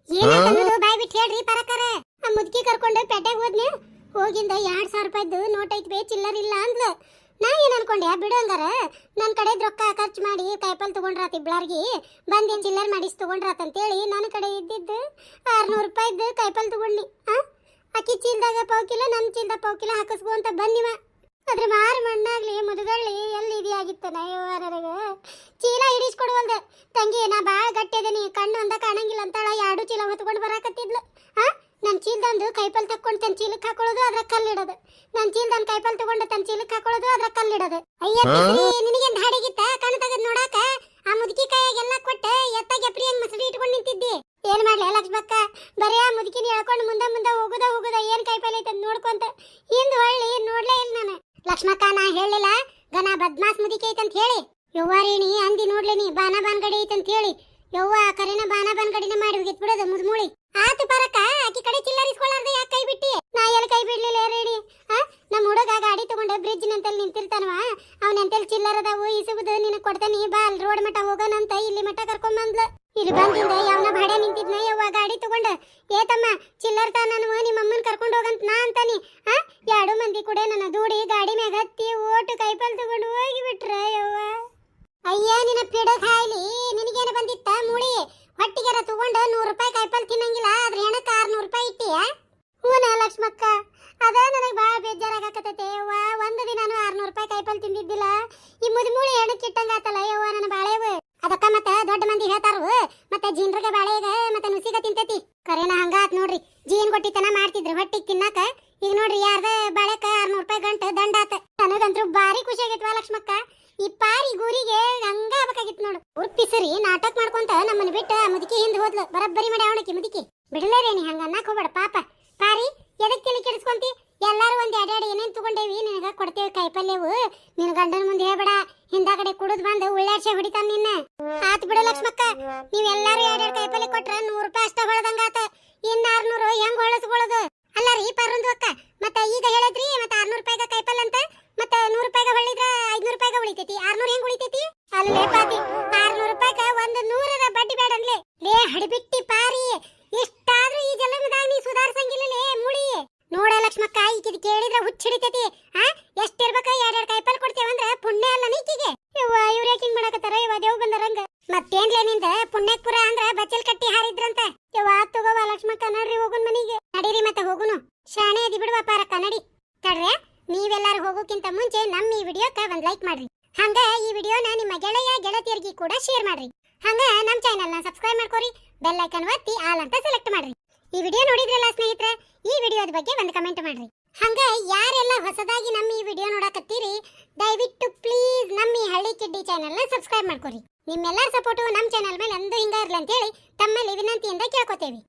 ಏನಾಯ್ತು ಬಾಯ್ ಬಿಟ್ಟು ಹೇಳ್ರಿ ಪರಕಾರ. ಆ ಮುದುಕಿ ಕರ್ಕೊಂಡು ಪೇಟೆಗೆ ಹೋದ್ನೆ. ಹೋಗಿಂದ 2,000 ರೂಪಾಯಿದ್ದು ನೋಟ್ ಐತ್ಬೇ, ಚಿಲ್ಲರ್ ಇಲ್ಲ ಅಂದ್ಲ. ನಾ ಏನ್ ಅನ್ಕೊಂಡೆ, ಬಿಡು ಹಂಗಾರ ನನ್ನ ಕಡೆ ರೊಕ್ಕ ಖರ್ಚು ಮಾಡಿ ಕಾಯಿಪಲ್ ತಗೊಂಡ್ರಾತ ಇಬ್ಳಾರ್ಗಿ, ಬಂದೇನ್ ಚಿಲ್ಲರ್ ಮಾಡಿಸ್ ತಗೊಂಡ್ರಾತಂತೇಳಿ ನನ್ನ ಕಡೆ ಇದ್ದಿದ್ದು 600 ರೂಪಾಯಿದ್ದು ಕಾಯಿಪಲ್ ತಗೊಂಡ್ನಿ. ಅಕ್ಕಿ ಚೀಲ್ದಾಗ 1/4 ಕಿಲೋ, ನನ್ನ ಚೀಲ್ದಾಗ 1/4 ಕಿಲೋ ಹಾಕಿಸ್ಕೊ ಅಂತ ಬಂದಿವ. ಅದ್ರ ಮಾರು ಮಣ್ಣಾಗ್ಲಿ ಮುದುಗಳ್ಳಿ ಎಲ್ಲಿ ಇದಿಯಾಗಿತ್ತ ನನಗ. ಚೀಲ ಹಿಡಿಸ್ಕೊಡ್ವಲ್ದ. ತಂಗಿ ನಾ ಬಾಳ ಗಟ್ಟಿದೀನಿ, ಕಣ್ಣು ಒಂದ ಕಾಣಂಗಿಲ್ಲ ಅಂತಾಳ 2 ಚೀಲ ಹೊತ್ಕೊಂಡು ಬರಾಕತ್ತಿದ್ಲು. ನನ್ನ ಚೀಲದಂದು ಕೈಪಲ್ ತಕ್ಕೊಂಡು ತನ್ನ ಚೀಲಕ್ಕೆ ಹಾಕೊಳ್ಳೋದು ಅದ್ರ ಕಲ್ಲಿಡೋದು. ನನ್ನ ಚೀಲದಂದು ಕೈಪಲ್ ತಗೊಂಡು ತನ್ನ ಚೀಲಕ್ಕೆ ಹಾಕೊಳ್ಳೋದು ಅದ್ರ ಕಲ್ಲಿಡೋದು. ಅಯ್ಯ ನಿನಗೇನ್ ದಾಡಿಗಿತ್ತ ಕಣ್ ತೆಗೆದ್ ನೋಡಾಕ ಆ ಮುದುಕಿ ಕೈಯಾಗೆಲ್ಲ ಕೊಟ್ಟ ಎತ್ತಾಗಿ ಅಪ್ರಿ ಹಂಗ್ ಮಸಡಿ ಇಟ್ಕೊಂಡು ನಿಂತಿದ್ದಿ. ಏನ್ ಮಾಡ್ಲಿ ಲಕ್ಷ್ಮಕ್ಕ, ಬರೀ ಆ ಮುದುಕಿನ ಹೇಳ್ಕೊಂಡು ಮುಂದೆ ಹೋಗುದ ಏನ್ ಕೈಪಲ್ ಐತೆ ನೋಡ್ಕೊಂತ ಹಿಂದ್ ಹೊಳ್ಳಿ ನೋಡ್ಲೇ ಇಲ್ಲ ನಾನು. ಲಕ್ಷ್ಮಕ್ಕ ನಾ ಹೇಳಿಲ್ಲ ಗನ ಬದ್ಮಾಸ್ ಮುದುಕಿ ಐತಂತ ಹೇಳಿ. ಯವ್ವಾರೇಣಿ ಅಂದಿ ನೋಡ್ಲೇನಿ ಬಾನ ಗಡಿ ಐತಂತ ಹೇಳಿ. ಯವ್ವ ಕರೆನ ಬಾನ ಗಡಿನ ಮಾಡಿ ಹೋಗಿತ್ ಬಿಡೋದು ಮುದ್ಮೂಳಿ. ಆತು ಪರಕ ಆಕಿ ಕಡೆ ಚಿಲ್ಲರಿಸ್ಕೊಳ್ಳಾರ್ದೆ ಯಾಕೆ ಕೈ ಬಿಟ್ಟಿ? ನಾ ಎಲ್ಲಿ ಕೈ ಬಿಡ್ಲಿಲ್ಲ ರೇಣಿ. ನಮ್ಮ ಹುಡುಗ ಗಾಡಿ ತಗೊಂಡು ಬ್ರಿಡ್ಜ್ ನಂತಲ್ಲಿ ನಿಂತಿರ್ತಾನವ. ಅವನಂತಲ್ಲಿ ಚಿಲ್ಲರದಾವು ಇಸುವುದು ನಿನಗೆ ಕೊಡ್ತಾನಿ ಬಾ ಅಲ್ಲಿ ರೋಡ್ ಮಠ ಹೋಗೋಣಂತ ಇಲ್ಲಿ ಮಠ ಕರ್ಕೊಂಡ್ ಬಂದ್ಲು. ಇಲ್ಲಿ ಬಂದಿಂದ ಯಾವನ ಭಾಡೆ ನಿಂತಿದ್ನ ಯವ್ವ ಗಾಡಿ ತಗೊಂಡ. ಏತಮ್ಮ ಚಿಲ್ಲರ್ ತಾನವ ನಿಮ್ಮ ಅಮ್ಮನ್ ಕರ್ಕೊಂಡು ಹೋಗಂತ ನಾ ಅಂತಾನಿ. ಎರಡು ಮಂದಿ ಕೂಡ ನನ್ನ ದೂಡಿ ಗಾಡಿ ಮ್ಯಾಗ ಹತ್ತಿ ಓಟು ಕೈಪಲ್ ತಗೊಂಡು ಹೋಗಿ ಬಿಟ್ರ ಯವ್ವ. ಅಯ್ಯ ನಿನ್ನ ಪಿಡಕ್ ಹಾಯ್ಲಿ ನಿನಗೇನು ಬಂದಿತ್ತ ಮೂಳಿ? ಹೊಟ್ಟಿಗೆರ ತಗೊಂಡು 100 ರೂಪಾಯಿ ಕೈಪಲ್ ತಿನ್ನಂಗಿಲ್ಲ, ಅದ್ರ ಹೆಣಕ್ಕೆ 600 ರೂಪಾಯಿ ಇಟ್ಟಿಯ? ಹೂನ ಲಕ್ಷ್ಮಕ್ಕ, ಅದ ನನಗೆ ಭಾಳ ಬೇಜಾರಾಗಕತ್ತೈತೆ ಯವ್ವ. ಒಂದು ದಿನಾನು 600 ರೂಪಾಯಿ ಕೈಪಲ್ ತಿಂದಿದ್ದಿಲ್ಲ. ಈ ಮುದ್ಮೂಳಿ ಹೆಣಕ್ಕೆ ಇಟ್ಟಂಗಾತಲ್ಲ ಯವ್ವ ನನ್ನ ಬಾಳೆವು. ಅದಕ್ಕ ಮತ್ತೆ ದೊಡ್ಡ ಮಂದಿ ಹೇಳ್ತಾರು ಮತ್ತೆ ಜೀನ್ರಿಗೆ ಬಾಳೆಗ ಮತ್ತೆ ನುಸಿಗ ತಿಂತೈತಿ. ಕರೆನ ಹಂಗಾತ್ ನೋಡ್ರಿ. ಜೀನ್ ಕೊಟ್ಟಿತನ ಮಾಡ್ತಿದ್ರು ಹೊಟ್ಟಿಗೆ ತಿನ್ನಾಕ. ಈಗ ನೋಡ್ರಿ ಯಾರ್ದ ಬಾಳೆಕ 600 ರೂಪಾಯಿ ಗಂಟು ದಂಡ ಆತ. ನನಗಂತೂ ಭಾರಿ ಖುಷಿ ಆಗೈತ್ವಾ ಲಕ್ಷ್ಮಕ್ಕ. ಈ ಪಾರಿ ಗೂರಿಗೆ ಹಂಗ ಆಗ್ಬೇಕಾಗಿತ್ತು ನೋಡು. ಉರ್ಪಿಸರಿ ನಾಟಕ ಮಾಡ್ಕೊಂತ ನಮ್ಮನ್ನ ಬಿಟ್ಟು ಆ ಮುದುಕಿ ಹಿಂದೆ ಹೋದ್ಲು. ಬರಬ್ಬರಿ ಮಾಡಿ ಅವಣಕಿ ಮುದುಕಿ ಬಿಡಲೇರೇನಿ ಹಂಗ ಅನ್ನಕ್ ಹೋಗ್ಬೇಡ ಪಾಪ. ಪಾರಿ ಎದಕ್ ತಲೆ ಕೆಡಿಸ್ಕೊಂತಿ? ಎಲ್ಲಾರು ಒಂದ್ ಎರಡೆರಡು ಏನೇನ್ ತಗೊಂಡೇವಿ ನಿನಗ ಕೊಡ್ತೇವೆ ಕೈಪಲ್ಯವು. ನಿನ್ ಗಂಡನ ಮುಂದೆ ಹೇಳ್ಬೇಡ, ಹಿಂದಾಗಡೆ ಕುಡಿದ್ ಬಂದು ಉಳ್ಳಾಡ್ಸೆ ಹೊಡಿತಾನ ನಿನ್ನ. ಆತ್ ಬಿಡು ಲಕ್ಷ್ಮಕ್ಕ, ನೀವೆಲ್ಲಾರು ಎರಡೆರಡು ಕೈಪಲ್ಯ ಕೊಟ್ರ 100 ರೂಪಾಯಿ ಅಷ್ಟ ಹೊಳದಂಗಾತ. ಇನ್ನ 600 ಹೆಂಗ್ ಹೊಳಸ್ಕೊಳ್ಳೋದು? ಅಲ್ಲ ರೀ ಪರಂದು ಅಕ್ಕ, ಮತ್ತ ಈಗ ಹೇಳಿದ್ರಿ ಮತ್ತೆ 600 ರೂಪಾಯಿಗ ಕೈಪಲ್ ಅಂತ, ಮತ್ತೆ 100 ರೂಪಾಯಿಗ ಹೊಳಿದ್ರ 500 ರೂಪಾಯಿಗ ಉಳಿತೈತಿ. 600 ಹೆಂಗ್ ಉಳಿತೈತಿ? ಅಲ್ಲೇ ಪಾತಿ 600 ರೂಪಾಯಿಗ ಒಂದು 100ರ ಬಡ್ಡಿ ಬೇಡನ್ಲೇ. ಲೇ ಹಡಿಬಿಟ್ಟಿ ಪಾರಿ, ಇಷ್ಟಾದ್ರೂ ಈ ಜಲಮದಾಗ ನೀ ಸುಧಾರಿಸಂಗಿಲ್ಲಲೇ ಮೂಳಿ. ನೋಡ ಲಕ್ಷ್ಮಕ್ಕ, ಈಕಿದ್ ಕೇಳಿದ್ರ ಹುಚ್ಚಿಡಿತೈತಿ. ಎಷ್ಟಿರ್ಬೇಕ ಎರಡೆರಡು ಕೈಪಲ್ ಕೊಡ್ತೇವಂದ್ರ ಪುಣ್ಯ ಅಲ್ಲ ನೀಕಿಗೆ. ಇವ್ವ ಇವ್ರ ಯಾಕಿಂಗ್ ಮಾಡಕತ್ತಾರ ಇವ ದೇವ್ ಬಂದರಂಗ. ಮತ್ತೇನ್ಲೇ ನಿಂದ ಪುಣ್ಯಪುರ ಅಂದ್ರ ಬಚ್ಚಲ್ ಕಟ್ಟಿ ಹಾರಿದ್ರಂತ. ಇವ ತಗೋವ ಲಕ್ಷ್ಮಕ್ಕ, ನಡ್ರಿ ಹೋಗುನ್ ಮನಿಗೆ. ನಡೀರಿ ಮತ್ತೆ ಹೋಗುನು. ಶಾಣೆ ಅದಿ ಬಿಡುವ ಪಾರಕ್ಕ, ನಡಿ. ತಡ್ರೆ, ನೀವೆಲ್ಲಾರು ಹೋಗೋಕ್ಕಿಂತ ಮುಂಚೆ ನಮ್ಮ ಈ ವಿಡಿಯೋಕ್ಕೆ ಒಂದು ಲೈಕ್ ಮಾಡ್ರಿ. ಹಂಗ ಈ ವಿಡಿಯೋನ ನಿಮ್ಮ ಗೆಳೆಯ ಗೆಳತಿಯರಿಗೆ ಕೂಡ ಶೇರ್ ಮಾಡ್ರಿ. ಹಂಗ ನಮ್ಮ ಚಾನೆಲ್ನ ಸಬ್ಸ್ಕ್ರೈಬ್ ಮಾಡ್ಕೊರಿ. ಬೆಲ್ ಐಕನ್ ಒತ್ತಿ ಆಲ್ ಅಂತ ಸೆಲೆಕ್ಟ್ ಮಾಡ್ರಿ. ಈ ವಿಡಿಯೋ ನೋಡಿದ್ರಲ್ಲ ಸ್ನೇಹಿತರೆ, ಈ ವಿಡಿಯೋದ ಬಗ್ಗೆ ಒಂದು ಕಮೆಂಟ್ ಮಾಡ್ರಿ. ಹಂಗ ಯಾರೆಲ್ಲ ಹೊಸದಾಗಿ ನಮ್ಮ ಈ ವಿಡಿಯೋ ನೋಡಕತ್ತೀರಿ, ದಯವಿಟ್ಟು ಪ್ಲೀಸ್ ನಮ್ಮ ಈ ಹಳ್ಳಿ ಕಿಡ್ಡಿ ಚಾನೆಲ್ನ ಸಬ್ಸ್ಕ್ರೈಬ್ ಮಾಡ್ಕೊರಿ. ನಿಮ್ಮೆಲ್ಲರ ಸಪೋರ್ಟು ನಮ್ಮ ಚಾನೆಲ್ ಮೇಲೆ ಎಂದು ಹಿಂಗ ಇರ್ಲಿ ಅಂತೇಳಿ ತಮ್ಮಲ್ಲಿ ವಿನಂತಿಯಿಂದ ಕೇಳ್ಕೊತೇವಿ.